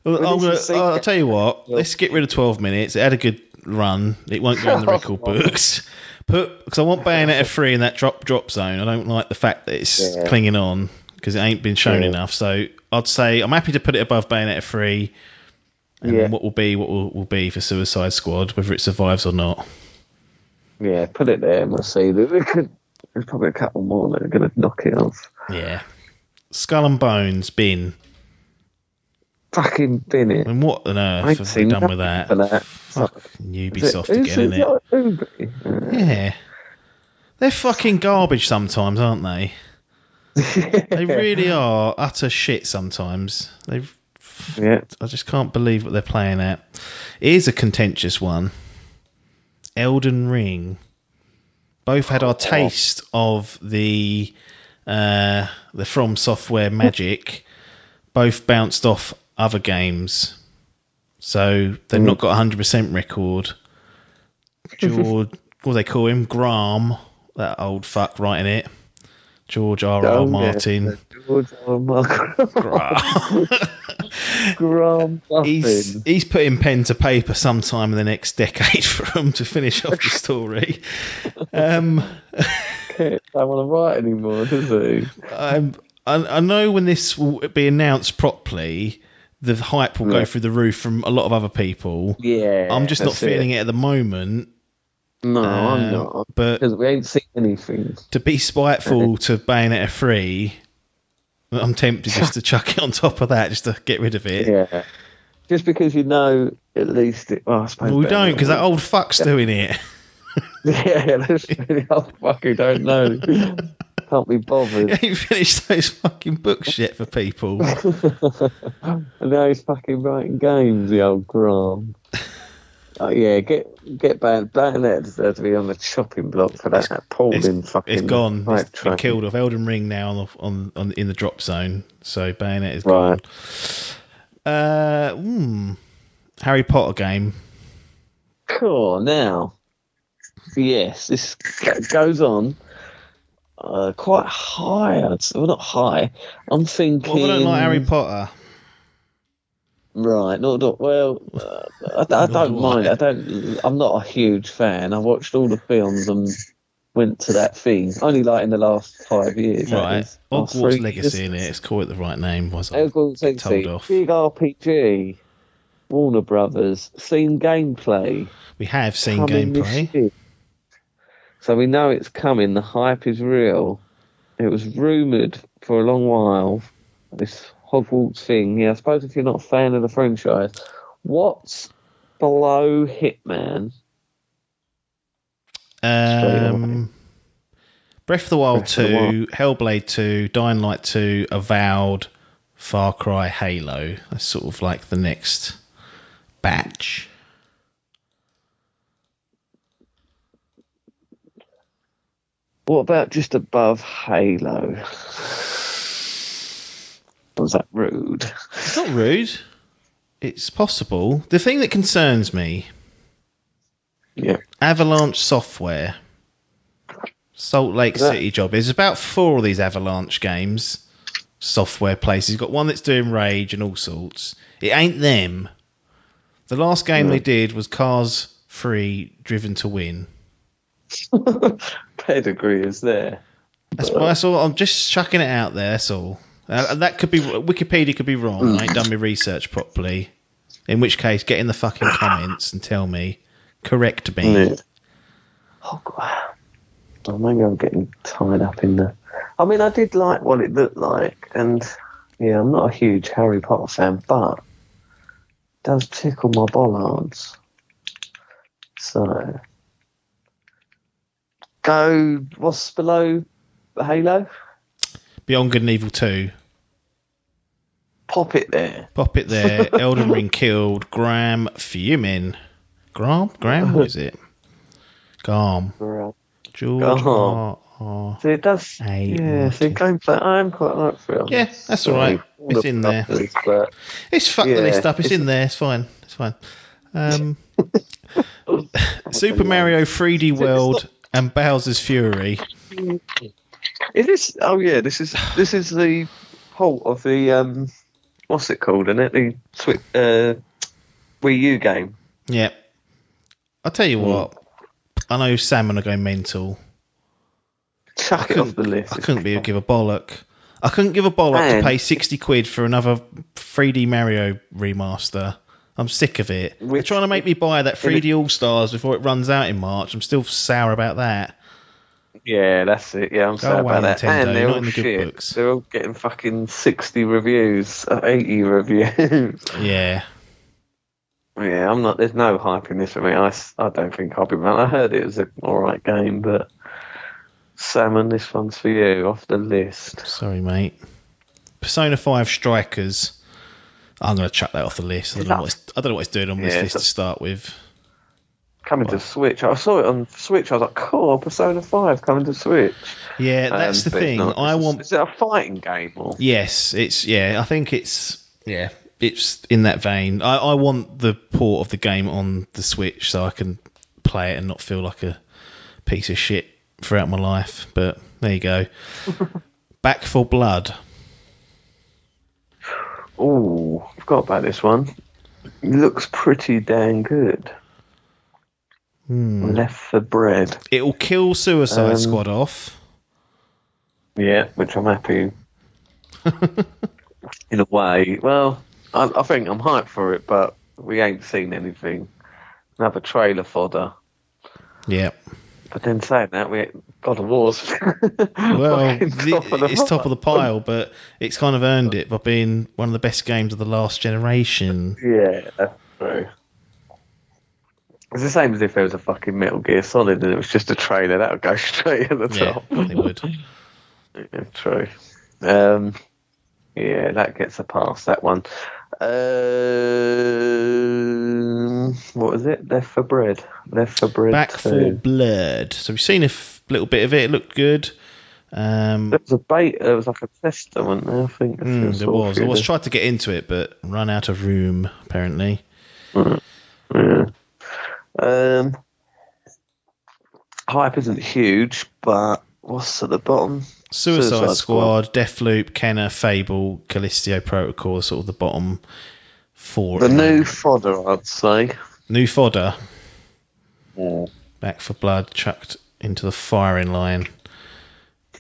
[SPEAKER 2] I'll tell you what. Let's get rid of 12 minutes. It had a good run. It won't go in the record books. Because I want Bayonetta 3 in that drop zone. I don't like the fact that it's clinging on because it ain't been shown enough. So I'd say I'm happy to put it above Bayonetta 3. And then what will be for Suicide Squad, whether it survives or not. Yeah,
[SPEAKER 3] put it there and we'll see. There's probably a couple more that are going to knock it off.
[SPEAKER 2] Yeah. Skull and Bones, bin.
[SPEAKER 3] Fucking bin it.
[SPEAKER 2] And what on earth have they done with that? Fucking Ubisoft again, isn't it? Yeah. They're fucking garbage sometimes, aren't they? They really are utter shit sometimes. I just can't believe what they're playing at. It is a contentious one. Elden Ring. Both had our taste of the From Software magic. Both bounced off other games. So they've not got a 100% record. George, what do they call him? Graham, that old fuck writing it. George R.R. Martin.
[SPEAKER 3] George R.R. Martin. Graham.
[SPEAKER 2] He's putting pen to paper sometime in the next decade for him to finish off the story.
[SPEAKER 3] Don't want to write anymore, does he?
[SPEAKER 2] I know when this will be announced properly, the hype will go through the roof from a lot of other people.
[SPEAKER 3] Yeah,
[SPEAKER 2] I'm just not feeling it at the moment.
[SPEAKER 3] No, I'm not.
[SPEAKER 2] But
[SPEAKER 3] because we ain't seen anything.
[SPEAKER 2] To be spiteful to Bayonetta 3, I'm tempted just to chuck it on top of that, just to get rid of it.
[SPEAKER 3] Yeah. Just because you know at least it. Well, I suppose
[SPEAKER 2] we don't, because that old fuck's doing it.
[SPEAKER 3] Yeah, that's really old fuck who don't know. Can't be bothered.
[SPEAKER 2] He ain't finished those fucking books yet for people.
[SPEAKER 3] And now he's fucking writing games, the old Graham. Yeah, get Bayonetta deserves to be on the chopping block for that appalling fucking.
[SPEAKER 2] It's gone. It's been killed off. Elden Ring now on in the drop zone. So Bayonetta is gone. Harry Potter game.
[SPEAKER 3] Cool. Now, yes, this goes on quite high. Well, not high. I'm thinking.
[SPEAKER 2] Well, I don't like Harry Potter.
[SPEAKER 3] Right, well, I don't mind it. I'm not a huge fan. I watched all the films and went to that thing. Only like in the last 5 years.
[SPEAKER 2] Right, Hogwarts Legacy in it. Let's call it the right name. Was I
[SPEAKER 3] told off? Big RPG, Warner Brothers. Seen gameplay.
[SPEAKER 2] We have seen gameplay.
[SPEAKER 3] So we know it's coming. The hype is real. It was rumoured for a long while. This Hogwarts thing. Yeah, I suppose if you're not a fan of the franchise, what's below Hitman?
[SPEAKER 2] Breath of the Wild 2, Hellblade 2, Dying Light 2, Avowed, Far Cry, Halo. That's sort of like the next batch.
[SPEAKER 3] What about just above Halo? Was that rude?
[SPEAKER 2] It's not rude. It's possible. The thing that concerns me, Avalanche Software. Salt Lake City job. There's about 4 of these Avalanche games. Software places. You've got one that's doing Rage and all sorts. It ain't them. The last game they did was Cars 3 Driven to Win.
[SPEAKER 3] Pedigree is there.
[SPEAKER 2] That's all. I'm just chucking it out there. That's all. That could be Wikipedia could be wrong. I ain't done my research properly. In which case, get in the fucking comments and tell me. Correct me.
[SPEAKER 3] Yeah. Oh, God. Oh, maybe I'm getting tied up in the... I mean, I did like what it looked like, and yeah, I'm not a huge Harry Potter fan, but it does tickle my bollards. So, what's below Halo?
[SPEAKER 2] Beyond Good and Evil 2.
[SPEAKER 3] Pop it there.
[SPEAKER 2] Elden Ring killed Graham Fuming. Graham? What is it? Garm. George.
[SPEAKER 3] So it does. So gameplay. I'm quite like for it.
[SPEAKER 2] Yeah, that's all right. It's in there. It's fucked the list up. It's in there. It's fine. Super Mario 3D World and Bowser's Fury.
[SPEAKER 3] Is this? Oh yeah, this is the port of the what's it called? Isn't it the Wii U game?
[SPEAKER 2] Yeah. I'll tell you what. I know Sam are going mental.
[SPEAKER 3] Chuck it off the list.
[SPEAKER 2] I couldn't give a bollock. I couldn't give a bollock to pay 60 quid for another 3D Mario remaster. I'm sick of it. They're trying to make me buy that 3D All-Stars before it runs out in March. I'm still sour about that.
[SPEAKER 3] Yeah, that's it. Yeah, I'm sour about that.
[SPEAKER 2] Nintendo,
[SPEAKER 3] And they're all
[SPEAKER 2] in the
[SPEAKER 3] shit.
[SPEAKER 2] good books.
[SPEAKER 3] They're all getting fucking 60 reviews, 80 reviews.
[SPEAKER 2] Yeah.
[SPEAKER 3] Yeah, I'm not. There's no hype in this for me. I don't think I'll be wrong. I heard it was an alright game, but Salmon, this one's for you off the list.
[SPEAKER 2] Sorry, mate. Persona 5 Strikers. I'm going to chuck that off the list. I don't know what it's doing on this list to start with.
[SPEAKER 3] Coming to Switch. I saw it on Switch. I was like, cool, Persona 5 coming to Switch.
[SPEAKER 2] Yeah, that's the thing.
[SPEAKER 3] Is it a fighting game? Or?
[SPEAKER 2] Yes, I think it's in that vein. I want the port of the game on the Switch so I can play it and not feel like a piece of shit throughout my life. But there you go. Back for Blood.
[SPEAKER 3] Oh, I forgot about this one. It looks pretty dang good. Left for Bread.
[SPEAKER 2] It'll kill Suicide Squad off.
[SPEAKER 3] Yeah, which I'm happy in a way. Well, I think I'm hyped for it, but we ain't seen anything. Another trailer fodder.
[SPEAKER 2] Yeah.
[SPEAKER 3] But then saying that, God of War's
[SPEAKER 2] well, it's top of the pile, but it's kind of earned it by being one of the best games of the last generation.
[SPEAKER 3] Yeah, that's true. It's the same as if there was a fucking Metal Gear Solid and it was just a trailer. That would go straight at the top.
[SPEAKER 2] Yeah, it would.
[SPEAKER 3] Yeah, true. Yeah, that gets a pass, that one. What was it? Left for Bread.
[SPEAKER 2] Back
[SPEAKER 3] 2.
[SPEAKER 2] for Blood. So we've seen a little bit of it. It looked good.
[SPEAKER 3] There was a beta. There was like a tester, wasn't there? I think
[SPEAKER 2] there was. I was trying to get into it, but run out of room apparently.
[SPEAKER 3] Yeah. Hype isn't huge, but what's at the bottom?
[SPEAKER 2] Suicide Squad, Deathloop, Kenna, Fable, Callisto Protocol, sort of the bottom 4.
[SPEAKER 3] The new fodder, I'd say.
[SPEAKER 2] New fodder.
[SPEAKER 3] Yeah.
[SPEAKER 2] Back for Blood, chucked into the firing line.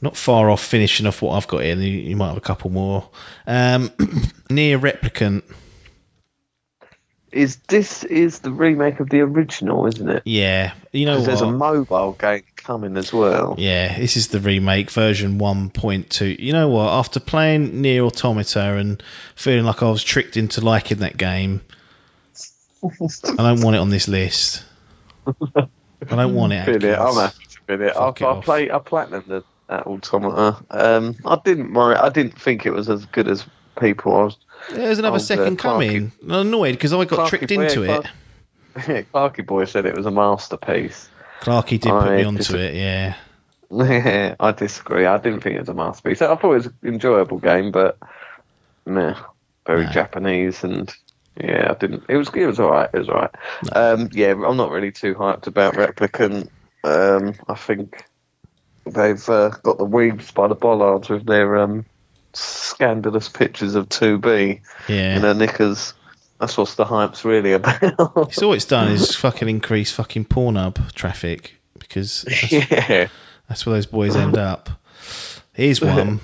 [SPEAKER 2] Not far off finishing off what I've got here. You might have a couple more. Near Replicant.
[SPEAKER 3] This is the remake of the original, isn't it?
[SPEAKER 2] Yeah. You know what?
[SPEAKER 3] There's a mobile game coming as well.
[SPEAKER 2] Yeah, this is the remake, version 1.2. You know what? After playing Nier Automata and feeling like I was tricked into liking that game, I don't want it on this list. I don't want it.
[SPEAKER 3] I'm happy to bid it. I platinumed that Automata. I didn't think it was as good as people.
[SPEAKER 2] There's another second coming. I'm annoyed because I got tricked into it.
[SPEAKER 3] Clarky Boy said it was a masterpiece.
[SPEAKER 2] Clarky did put me onto it, yeah.
[SPEAKER 3] I disagree. I didn't think it was a masterpiece. I thought it was an enjoyable game, but very Japanese and Yeah, I didn't. It was alright. It was alright. Yeah, I'm not really too hyped about Replicant. I think they've got the weebs by the bollards with their scandalous pictures of 2B in her knickers. That's what the hype's really about.
[SPEAKER 2] It's all it's done is fucking increase fucking Pornhub traffic, because that's where those boys end up. Here's one,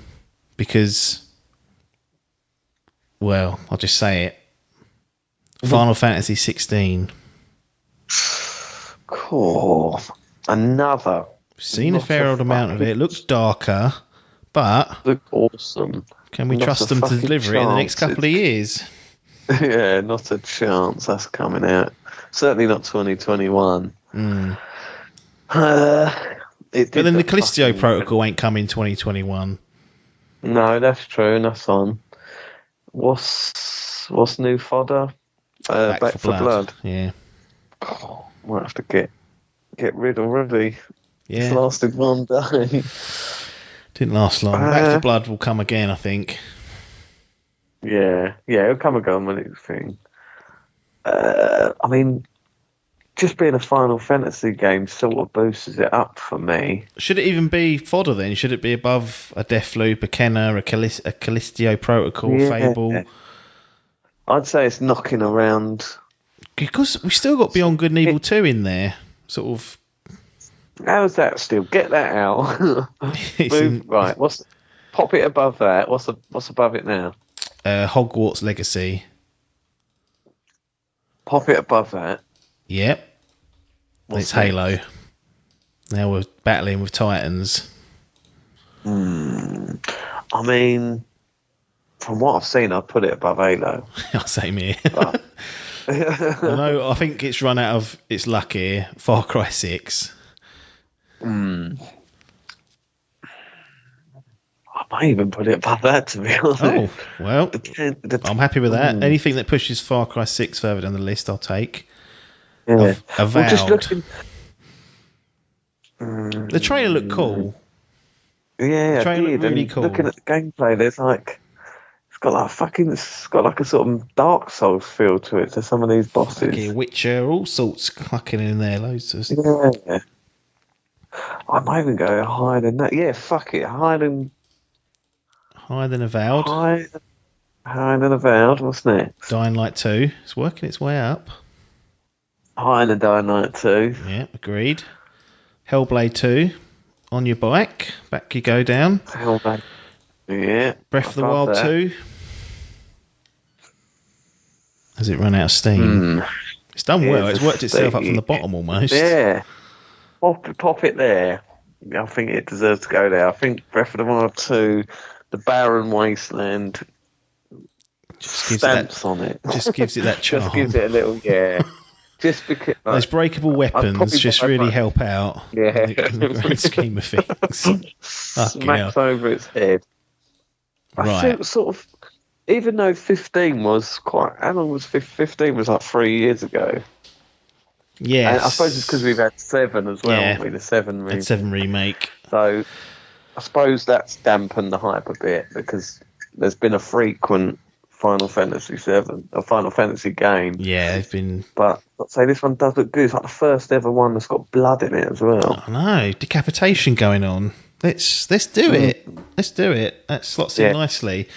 [SPEAKER 2] because, well, I'll just say it. Final Fantasy 16.
[SPEAKER 3] Cool. Another.
[SPEAKER 2] Seen a fair old amount of it. Looks darker, but
[SPEAKER 3] look awesome.
[SPEAKER 2] Can we trust them to deliver it in the next couple of years?
[SPEAKER 3] Yeah, not a chance. That's coming out. Certainly not 2021.
[SPEAKER 2] But then the Callisto Protocol ain't coming 2021.
[SPEAKER 3] No, that's true. That's on. What's new fodder? Back for Blood.
[SPEAKER 2] Yeah.
[SPEAKER 3] Oh, might have to get rid already.
[SPEAKER 2] Yeah.
[SPEAKER 3] It's lasted one day.
[SPEAKER 2] Didn't last long. Back for Blood will come again, I think.
[SPEAKER 3] Yeah, it'll come and go when it's thing. I mean, just being a Final Fantasy game sort of boosts it up for me.
[SPEAKER 2] Should it even be fodder then? Should it be above a Deathloop, a Kenna, a Callisto Protocol, Fable?
[SPEAKER 3] I'd say it's knocking around.
[SPEAKER 2] Because we've still got Beyond Good and Evil 2 in there. Sort of.
[SPEAKER 3] How's that still? Get that out. Right, pop it above that. What's above it now?
[SPEAKER 2] Hogwarts Legacy.
[SPEAKER 3] Pop it above that.
[SPEAKER 2] Yep. It's Halo. Now we're battling with Titans.
[SPEAKER 3] I mean, from what I've seen, I'd put it above Halo.
[SPEAKER 2] Same here. I think it's run out of its luck here. Far Cry 6.
[SPEAKER 3] I might even put it above that, to be honest.
[SPEAKER 2] Oh, well, I'm happy with that. Anything that pushes Far Cry 6 further down the list, I'll take.
[SPEAKER 3] Yeah.
[SPEAKER 2] Avowed.
[SPEAKER 3] Well, just looking...
[SPEAKER 2] The trailer looked cool.
[SPEAKER 3] Yeah,
[SPEAKER 2] the trailer looked really
[SPEAKER 3] and
[SPEAKER 2] cool.
[SPEAKER 3] Looking at the gameplay, it's got like a sort of Dark Souls feel to it, to some of these bosses.
[SPEAKER 2] Okay, Witcher, all sorts clucking in there, loads of...
[SPEAKER 3] Yeah. I might even go higher than that. Yeah, fuck it. Higher than
[SPEAKER 2] Avowed.
[SPEAKER 3] Higher than Avowed. What's next?
[SPEAKER 2] Dying Light 2. It's working its way up.
[SPEAKER 3] Higher than Dying Light 2.
[SPEAKER 2] Yeah, agreed. Hellblade 2. On your bike. Back you go down.
[SPEAKER 3] Hellblade. Yeah.
[SPEAKER 2] Breath of the Wild 2. Has it run out of steam? It's done well. It's worked itself up from the bottom almost.
[SPEAKER 3] Yeah. Pop it there. I think it deserves to go there. I think Breath of the Wild 2, the Barren Wasteland,
[SPEAKER 2] just gives
[SPEAKER 3] stamps on it.
[SPEAKER 2] Just gives it that charm.
[SPEAKER 3] Just gives it a little, Just because
[SPEAKER 2] those breakable weapons just really help out.
[SPEAKER 3] Yeah.
[SPEAKER 2] In the grand scheme of things.
[SPEAKER 3] Smacks over its head. I think sort of, even though 15 was quite, how long was 15? Was like 3 years ago.
[SPEAKER 2] Yes.
[SPEAKER 3] And I suppose it's because we've had 7 as well, haven't we? The 7 remake.
[SPEAKER 2] 7 remake.
[SPEAKER 3] So I suppose that's dampened the hype a bit, because there's been a frequent Final Fantasy 7, a Final Fantasy game.
[SPEAKER 2] Yeah, they've been.
[SPEAKER 3] But I'd say this one does look good. It's like the first ever one that's got blood in it as well.
[SPEAKER 2] I know, decapitation going on. Let's do it. Let's do it. That slots in nicely.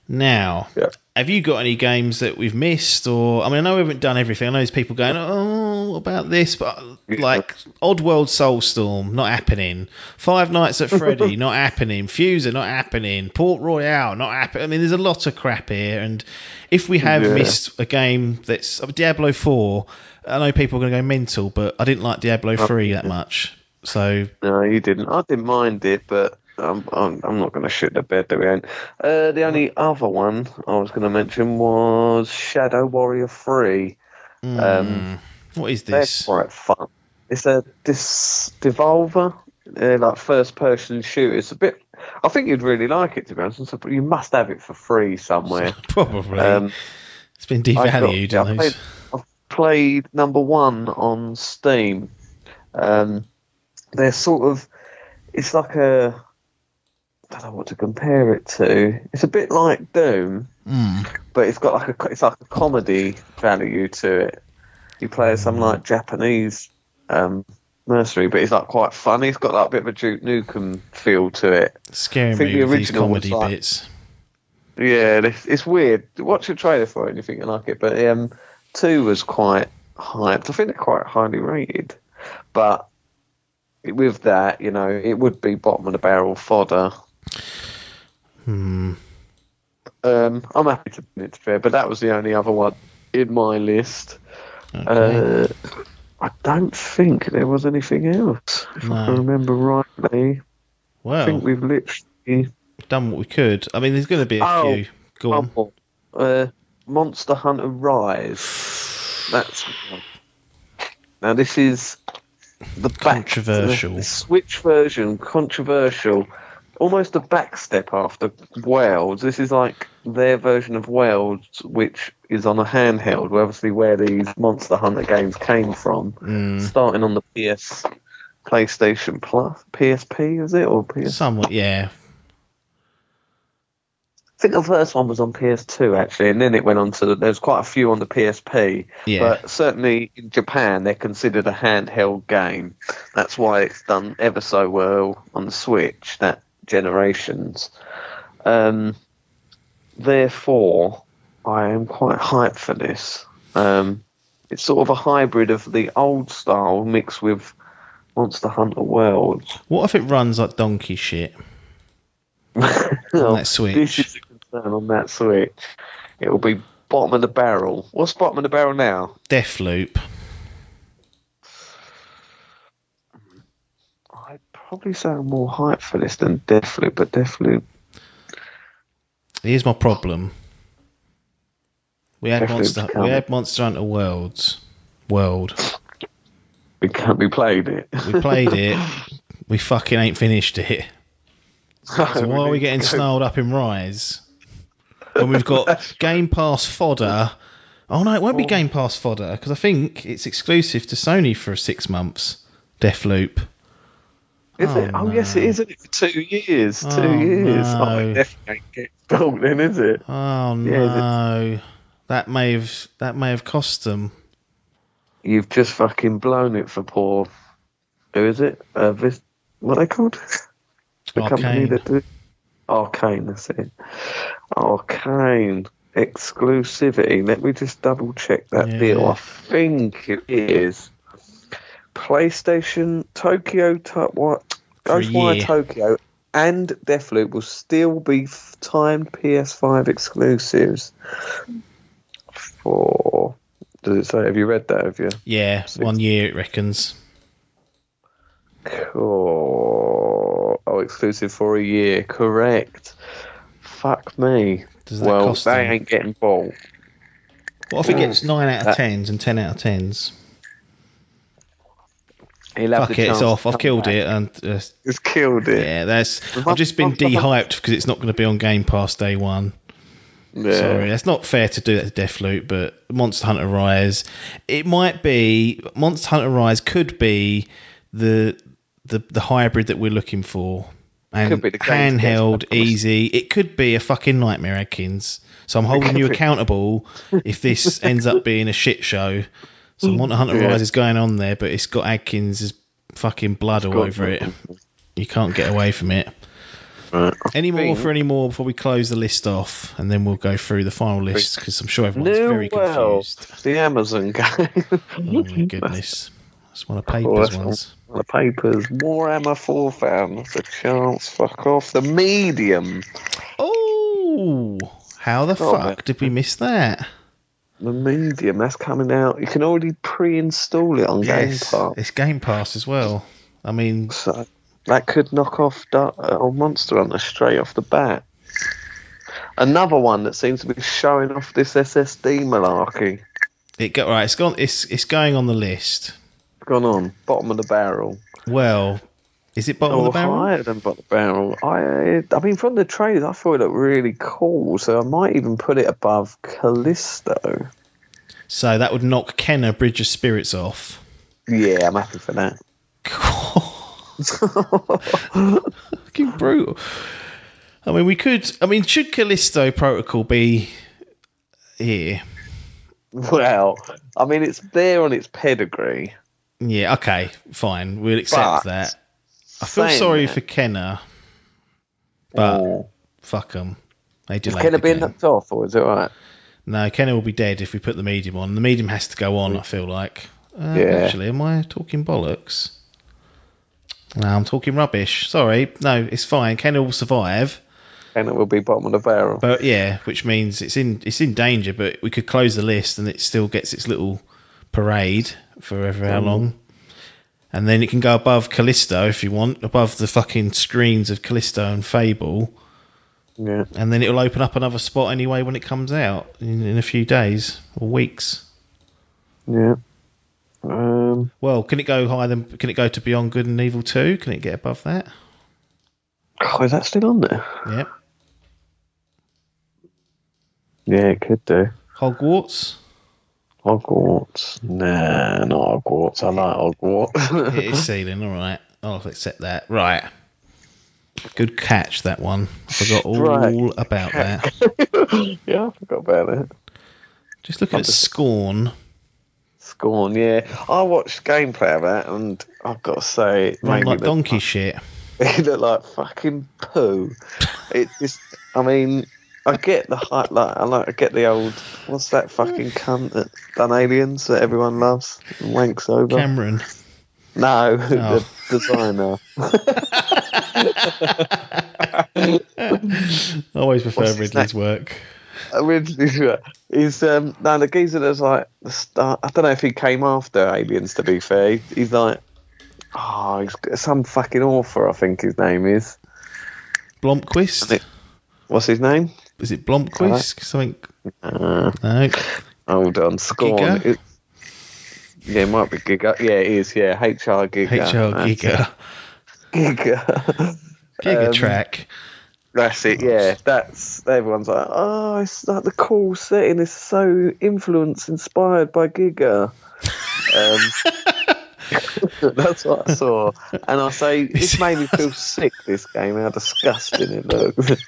[SPEAKER 2] Now, have you got any games that we've missed? Or I mean, I know we haven't done everything. I know there's people going, "Oh, what about this?" But like Oddworld Soulstorm, not happening. Five Nights at Freddy, not happening. Fuser, not happening. Port Royale, not happening. I mean, there's a lot of crap here. And if we have missed a game that's Diablo 4, I know people are going to go mental, but I didn't like Diablo 3 that much. So
[SPEAKER 3] no, you didn't. I didn't mind it, but I'm not going to shit the bed that we ain't. The only other one I was going to mention was Shadow Warrior 3.
[SPEAKER 2] What is this?
[SPEAKER 3] They're quite fun. It's a Devolver, like first-person shooter. It's a bit. I think you'd really like it, to be honest. But you must have it for free somewhere.
[SPEAKER 2] Probably. It's been devalued.
[SPEAKER 3] I've played number 1 on Steam. They're sort of. It's like a don't know what to compare it to. It's a bit like Doom, but it's got like a comedy value to it. You play as some like Japanese mercenary, but it's like quite funny. It's got like a bit of a Duke Nukem feel to it.
[SPEAKER 2] Scaring me with these comedy bits.
[SPEAKER 3] Yeah, it's weird. Watch the trailer for it and you think you like it. But 2 was quite hyped. I think they're quite highly rated. But with that, it would be bottom of the barrel fodder. I'm happy to put it to fair, but that was the only other one in my list. Okay. I don't think there was anything else, if I can remember rightly. Well, I think we've literally
[SPEAKER 2] done what we could. I mean, there's going to be a few. Go
[SPEAKER 3] on. Monster Hunter Rise. That's now. This is the
[SPEAKER 2] controversial
[SPEAKER 3] the Switch version. Controversial. Almost a backstep after Worlds. This is like their version of Worlds, which is on a handheld, obviously where these Monster Hunter games came from. Starting on the PlayStation Plus, PSP, is it, or PS?
[SPEAKER 2] Somewhat, yeah.
[SPEAKER 3] I think the first one was on PS2 actually, and then it went on to. There's quite a few on the PSP, but certainly in Japan they're considered a handheld game. That's why it's done ever so well on the Switch. That generations. Therefore, I am quite hyped for this. It's sort of a hybrid of the old style mixed with Monster Hunter World.
[SPEAKER 2] What if it runs like donkey shit on that Switch?
[SPEAKER 3] This is a concern on that Switch. It will be bottom of the barrel. What's bottom of the barrel now?
[SPEAKER 2] Deathloop.
[SPEAKER 3] I'd probably say I'm more hyped for this than Deathloop, but Deathloop...
[SPEAKER 2] Here's my problem. We had Monster Hunter World.
[SPEAKER 3] We played it.
[SPEAKER 2] We played it. We fucking ain't finished it. So why are we getting snarled up in Rise? When we've got Game Pass fodder. Oh no, it won't be Game Pass fodder because I think it's exclusive to Sony for 6 months. Deathloop.
[SPEAKER 3] Is it? Oh, no. Yes, it is, isn't it? For 2 years. 2 years.
[SPEAKER 2] No.
[SPEAKER 3] Oh, it definitely ain't getting built then, is it?
[SPEAKER 2] Oh, no. That may have cost them.
[SPEAKER 3] You've just fucking blown it for poor... Who is it? What are they called? The
[SPEAKER 2] Arcane.
[SPEAKER 3] company that do... Arcane, that's it. Arcane. Exclusivity. Let me just double check that deal. I think it is... PlayStation, Tokyo, Ghostwire Tokyo, and Deathloop will still be timed PS5 exclusives. For does it say? Have you read that? Have you?
[SPEAKER 2] Yeah, 1 year it reckons.
[SPEAKER 3] Cool. Oh, exclusive for a year. Correct. Fuck me.
[SPEAKER 2] Does that cost
[SPEAKER 3] they
[SPEAKER 2] them?
[SPEAKER 3] ain't getting bought.
[SPEAKER 2] What if it gets 9 out of 10s and 10 out of 10s? Fuck it, it's off. I've killed it, and
[SPEAKER 3] it's killed it.
[SPEAKER 2] Yeah, I've just been de-hyped because it's not going to be on Game Pass day one. Yeah. Sorry, that's not fair to do that to Deathloop, but Monster Hunter Rise, it might be. Monster Hunter Rise could be the hybrid that we're looking for, and
[SPEAKER 3] could be the
[SPEAKER 2] handheld, easy. It could be a fucking nightmare, Adkins. So I'm holding you accountable if this ends up being a shit show. So Monster Hunter Rise is going on there, but it's got Adkins' fucking blood all over it. You can't get away from it.
[SPEAKER 3] Right.
[SPEAKER 2] Any more before we close the list off, and then we'll go through the final list, because I'm sure everyone's very confused.
[SPEAKER 3] The Amazon game.
[SPEAKER 2] Oh my goodness. That's one of Papers ones.
[SPEAKER 3] One of Papers. Warhammer 4,000. That's a chance. Fuck off. The Medium.
[SPEAKER 2] Oh! How the fuck did we miss that?
[SPEAKER 3] The Medium, that's coming out. You can already pre-install it on Game Pass.
[SPEAKER 2] It's Game Pass as well. I mean...
[SPEAKER 3] So that could knock off Monster Hunter straight off the bat. Another one that seems to be showing off this SSD malarkey.
[SPEAKER 2] It's going on the list.
[SPEAKER 3] It's gone on. Bottom of the barrel.
[SPEAKER 2] Well... Is it bottom of the barrel?
[SPEAKER 3] Higher than bottom of the barrel. I mean, from the trailers, I thought it looked really cool, so I might even put it above Callisto.
[SPEAKER 2] So that would knock Kenna Bridge of Spirits off.
[SPEAKER 3] Yeah, I'm happy for that.
[SPEAKER 2] Fucking brutal. I mean, we could. I mean, should Callisto Protocol be here?
[SPEAKER 3] Well, I mean, it's there on its pedigree.
[SPEAKER 2] Yeah. Okay. Fine. We'll accept
[SPEAKER 3] But
[SPEAKER 2] that. I feel
[SPEAKER 3] saying
[SPEAKER 2] sorry
[SPEAKER 3] that-
[SPEAKER 2] for Kenner, but
[SPEAKER 3] Oh.
[SPEAKER 2] fuck them. They
[SPEAKER 3] Is
[SPEAKER 2] delayed
[SPEAKER 3] Kenner
[SPEAKER 2] the
[SPEAKER 3] being
[SPEAKER 2] game.
[SPEAKER 3] knocked off, or is it right?
[SPEAKER 2] No, Kenner will be dead if we put the medium on. The medium has to go on. I feel like.
[SPEAKER 3] Yeah.
[SPEAKER 2] Actually, am I talking bollocks? No, I'm talking rubbish. Sorry. No, it's fine. Kenner will survive.
[SPEAKER 3] Kenner will be bottom of the barrel.
[SPEAKER 2] But yeah, which means it's in danger. But we could close the list, and it still gets its little parade for ever how long. And then it can go above Callisto if you want, above the fucking screens of Callisto and Fable.
[SPEAKER 3] Yeah.
[SPEAKER 2] And then it'll open up another spot anyway when it comes out in a few days or weeks.
[SPEAKER 3] Yeah.
[SPEAKER 2] Well, can it go higher than? Can it go to Beyond Good and Evil 2? Can it get above that?
[SPEAKER 3] Oh, is that still on there?
[SPEAKER 2] Yep.
[SPEAKER 3] Yeah, it could do.
[SPEAKER 2] Hogwarts.
[SPEAKER 3] Hogwarts. Nah, not Hogwarts. I like Hogwarts.
[SPEAKER 2] It is ceiling. All right. I'll accept that. Right. Good catch, that one. Forgot all
[SPEAKER 3] Right.
[SPEAKER 2] about that.
[SPEAKER 3] Yeah, I forgot about it.
[SPEAKER 2] Just looking at Scorn.
[SPEAKER 3] Scorn, yeah. I watched gameplay of that, and I've got to say, it
[SPEAKER 2] Run
[SPEAKER 3] made
[SPEAKER 2] like
[SPEAKER 3] me look
[SPEAKER 2] donkey shit.
[SPEAKER 3] it looked like fucking poo. It just, I mean, I get the hype, I get the old, what's that fucking cunt that done Aliens that everyone loves and wanks over?
[SPEAKER 2] Cameron.
[SPEAKER 3] No, the designer.
[SPEAKER 2] I always prefer
[SPEAKER 3] What's his
[SPEAKER 2] Ridley's work.
[SPEAKER 3] Originally, he's no, the geezer that's like the star. I don't know if he came after Aliens. To be fair, he's like, he's some fucking author. I think his name is.
[SPEAKER 2] Blomqvist?
[SPEAKER 3] What's his name?
[SPEAKER 2] Is it Blomqvist? Something? No.
[SPEAKER 3] Hold on, Scorn.
[SPEAKER 2] Giga?
[SPEAKER 3] Yeah, it might be Giga. Yeah, it is. Yeah, HR Giga.
[SPEAKER 2] HR Giga.
[SPEAKER 3] Giga.
[SPEAKER 2] Giga Track.
[SPEAKER 3] That's it, yeah. That's everyone's like, it's like the cool setting is so inspired by Giga. That's what I saw, and I say this made me feel sick. This game, how disgusting it looks.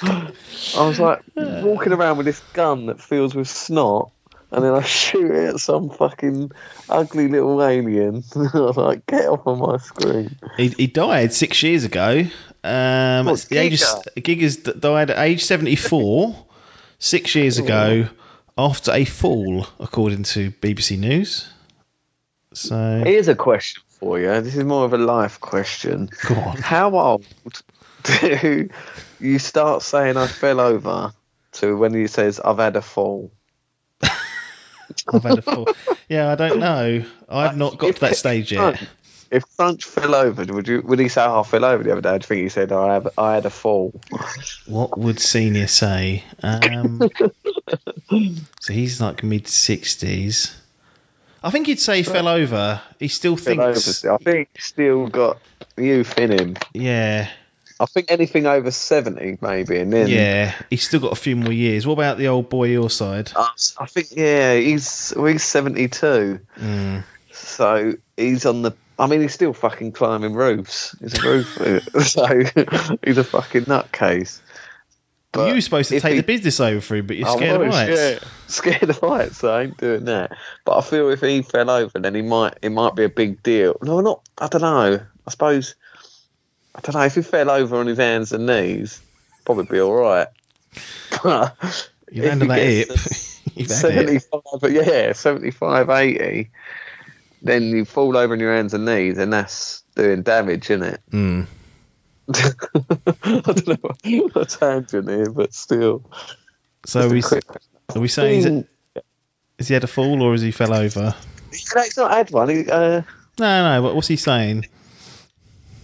[SPEAKER 3] I was like walking around with this gun that fills with snot, and then I shoot it at some fucking ugly little alien. I was like, get off of my screen.
[SPEAKER 2] He died 6 years ago. Giga's died at age 74, 6 years ago, after a fall, according to BBC News. So
[SPEAKER 3] here's a question for you. This is more of a life question.
[SPEAKER 2] Go on.
[SPEAKER 3] How old do you start saying I fell over to when he says I've had a fall?
[SPEAKER 2] I've had a fall. Yeah, I don't know. I've not got to that stage yet.
[SPEAKER 3] If Crunch fell over, would he say, I fell over the other day? I think he said, I had a fall.
[SPEAKER 2] What would Senior say? So he's like mid-60s. I think he'd say he fell over. He still thinks...
[SPEAKER 3] I think he's still got youth in him.
[SPEAKER 2] Yeah.
[SPEAKER 3] I think anything over 70, maybe, and then...
[SPEAKER 2] Yeah, he's still got a few more years. What about the old boy your side?
[SPEAKER 3] I think, yeah, he's 72. So he's on the... I mean, he's still fucking climbing roofs. He's a roofer. So he's a fucking nutcase.
[SPEAKER 2] Well, you were supposed to take the business over for him, but you're scared of heights.
[SPEAKER 3] Yeah, scared of heights, so I ain't doing that. But I feel if he fell over, then it might be a big deal. No, not. I don't know. I suppose. I don't know if he fell over on his hands and knees, probably be all right. But
[SPEAKER 2] you land on that hip.
[SPEAKER 3] 75, but yeah, 75, 80. Then you fall over on your hands and knees, and that's doing damage, isn't it?
[SPEAKER 2] Mm.
[SPEAKER 3] I don't know what tangent here, but still.
[SPEAKER 2] So are we saying is he had a fall or has he fell over?
[SPEAKER 3] He's not had one.
[SPEAKER 2] No. What's he saying?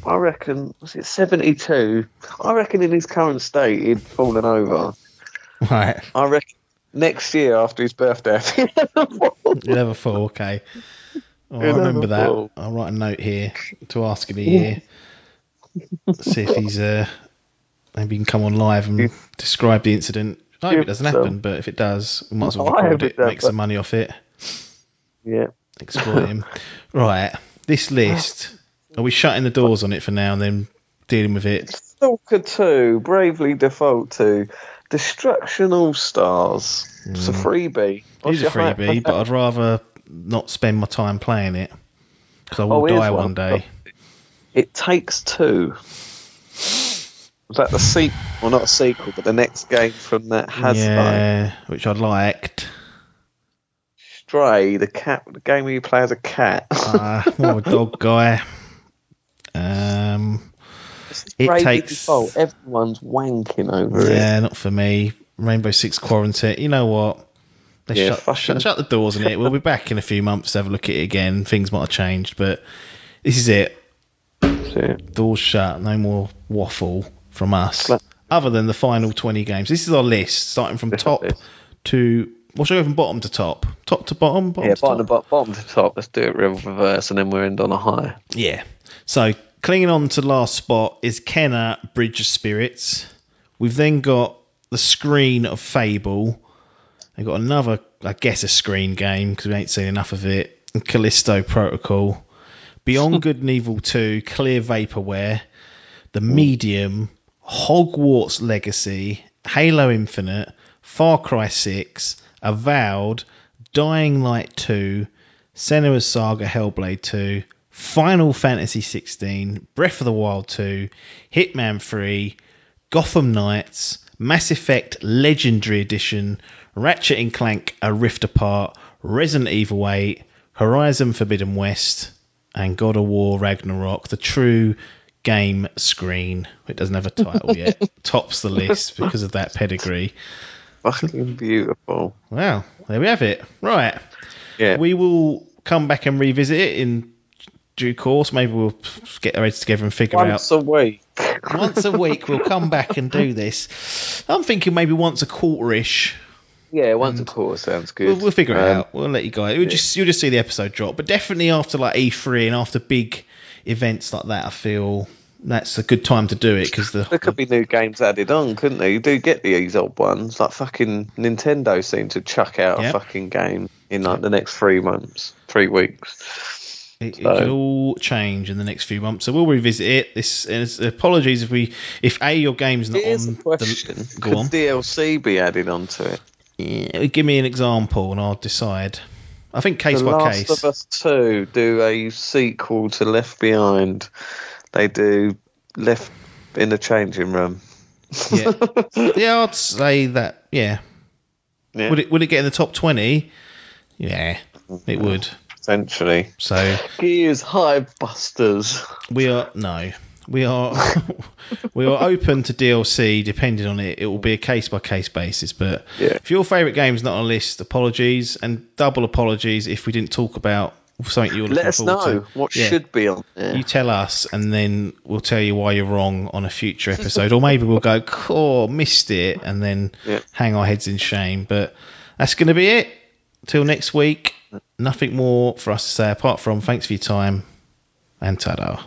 [SPEAKER 3] I reckon, was it 72? I reckon in his current state he'd fallen over.
[SPEAKER 2] Right.
[SPEAKER 3] I reckon next year after his birthday he'd have a fall.
[SPEAKER 2] He'll have a fall, okay. Oh, I remember that. I'll write a note here to ask him a year. See if he's maybe he can come on live and describe the incident. I hope it doesn't happen, but if it does, we might as well record it, make some money off it.
[SPEAKER 3] Yeah.
[SPEAKER 2] Exploit him. Right, this list, are we shutting the doors on it for now and then dealing with it.
[SPEAKER 3] Stalker 2, Bravely Default 2, Destruction All Stars. It's a freebie.
[SPEAKER 2] It's a freebie, but I'd rather not spend my time playing it because I will die one day.
[SPEAKER 3] It Takes Two. Was that the sequel? Well, not a sequel, but the next game from that Hasbro.
[SPEAKER 2] Yeah, which I liked.
[SPEAKER 3] Stray, the game where you play as a cat.
[SPEAKER 2] More of a dog guy. It Takes.
[SPEAKER 3] Default. Everyone's wanking over it.
[SPEAKER 2] Yeah, not for me. Rainbow Six Quarantine. You know what? Shut the doors on it. We'll be back in a few months to have a look at it again. Things might have changed, but this is it. Doors shut. No more waffle from us. Other than the final 20 games. This is our list, starting from top to... What should I go from bottom to top? Top to bottom?
[SPEAKER 3] Bottom to top. Let's do it reverse, and then we'll end on a high.
[SPEAKER 2] Yeah. So, clinging on to last spot is Kenner, Bridge of Spirits. We've then got the Screen of Fable. They've got another, I guess, a screen game, because we ain't seen enough of it. And Callisto Protocol. Beyond Good and Evil 2, Clear Vaporware. The Medium, Hogwarts Legacy, Halo Infinite, Far Cry 6, Avowed, Dying Light 2, Senua's Saga Hellblade 2, Final Fantasy 16, Breath of the Wild 2, Hitman 3, Gotham Knights, Mass Effect Legendary Edition, Ratchet & Clank A Rift Apart, Resident Evil 8, Horizon Forbidden West, and God of War Ragnarok, the true game screen. It doesn't have a title yet. Tops the list because of that pedigree.
[SPEAKER 3] Fucking beautiful.
[SPEAKER 2] Wow, there we have it. Right.
[SPEAKER 3] Yeah.
[SPEAKER 2] We will come back and revisit it in due course. Maybe we'll get our heads together and figure out.
[SPEAKER 3] Once a week.
[SPEAKER 2] Once a week we'll come back and do this. I'm thinking maybe once a quarter-ish.
[SPEAKER 3] Yeah, once a quarter sounds good.
[SPEAKER 2] We'll figure it out. We'll let you guys. You'll just see the episode drop. But definitely after like E3 and after big events like that, I feel that's a good time to do it because
[SPEAKER 3] there could be new games added on, couldn't there? You do get these odd ones. Like fucking Nintendo seem to chuck out a fucking game in like the next 3 weeks.
[SPEAKER 2] It could all change in the next few months, so we'll revisit it. Apologies if your game's not
[SPEAKER 3] Here's
[SPEAKER 2] on.
[SPEAKER 3] A question. Could DLC be added onto it?
[SPEAKER 2] Yeah, give me an example and I'll decide. I think case by case.
[SPEAKER 3] The Last of Us 2 do a sequel to Left Behind. They do Left in the Changing Room.
[SPEAKER 2] Yeah, yeah, I'd say that. Yeah. Would it get in the top 20? Yeah, it would.
[SPEAKER 3] Essentially.
[SPEAKER 2] So
[SPEAKER 3] Gears Hive Busters.
[SPEAKER 2] We are open to DLC depending on it. It will be a case by case basis. But if your favourite game is not on a list, apologies and double apologies if we didn't talk about something you're looking forward to.
[SPEAKER 3] Let us know what should be on there.
[SPEAKER 2] You tell us, and then we'll tell you why you're wrong on a future episode, or maybe we'll go, "Cool, missed it," and then hang our heads in shame. But that's going to be it. Till next week. Nothing more for us to say apart from thanks for your time and ta-da.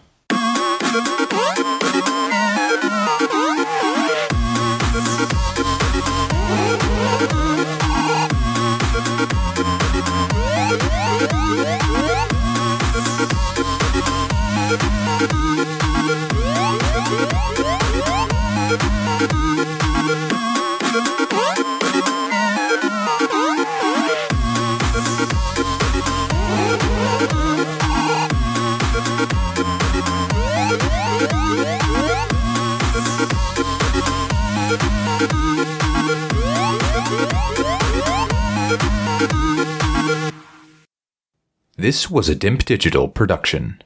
[SPEAKER 1] This was a Dimp Digital production.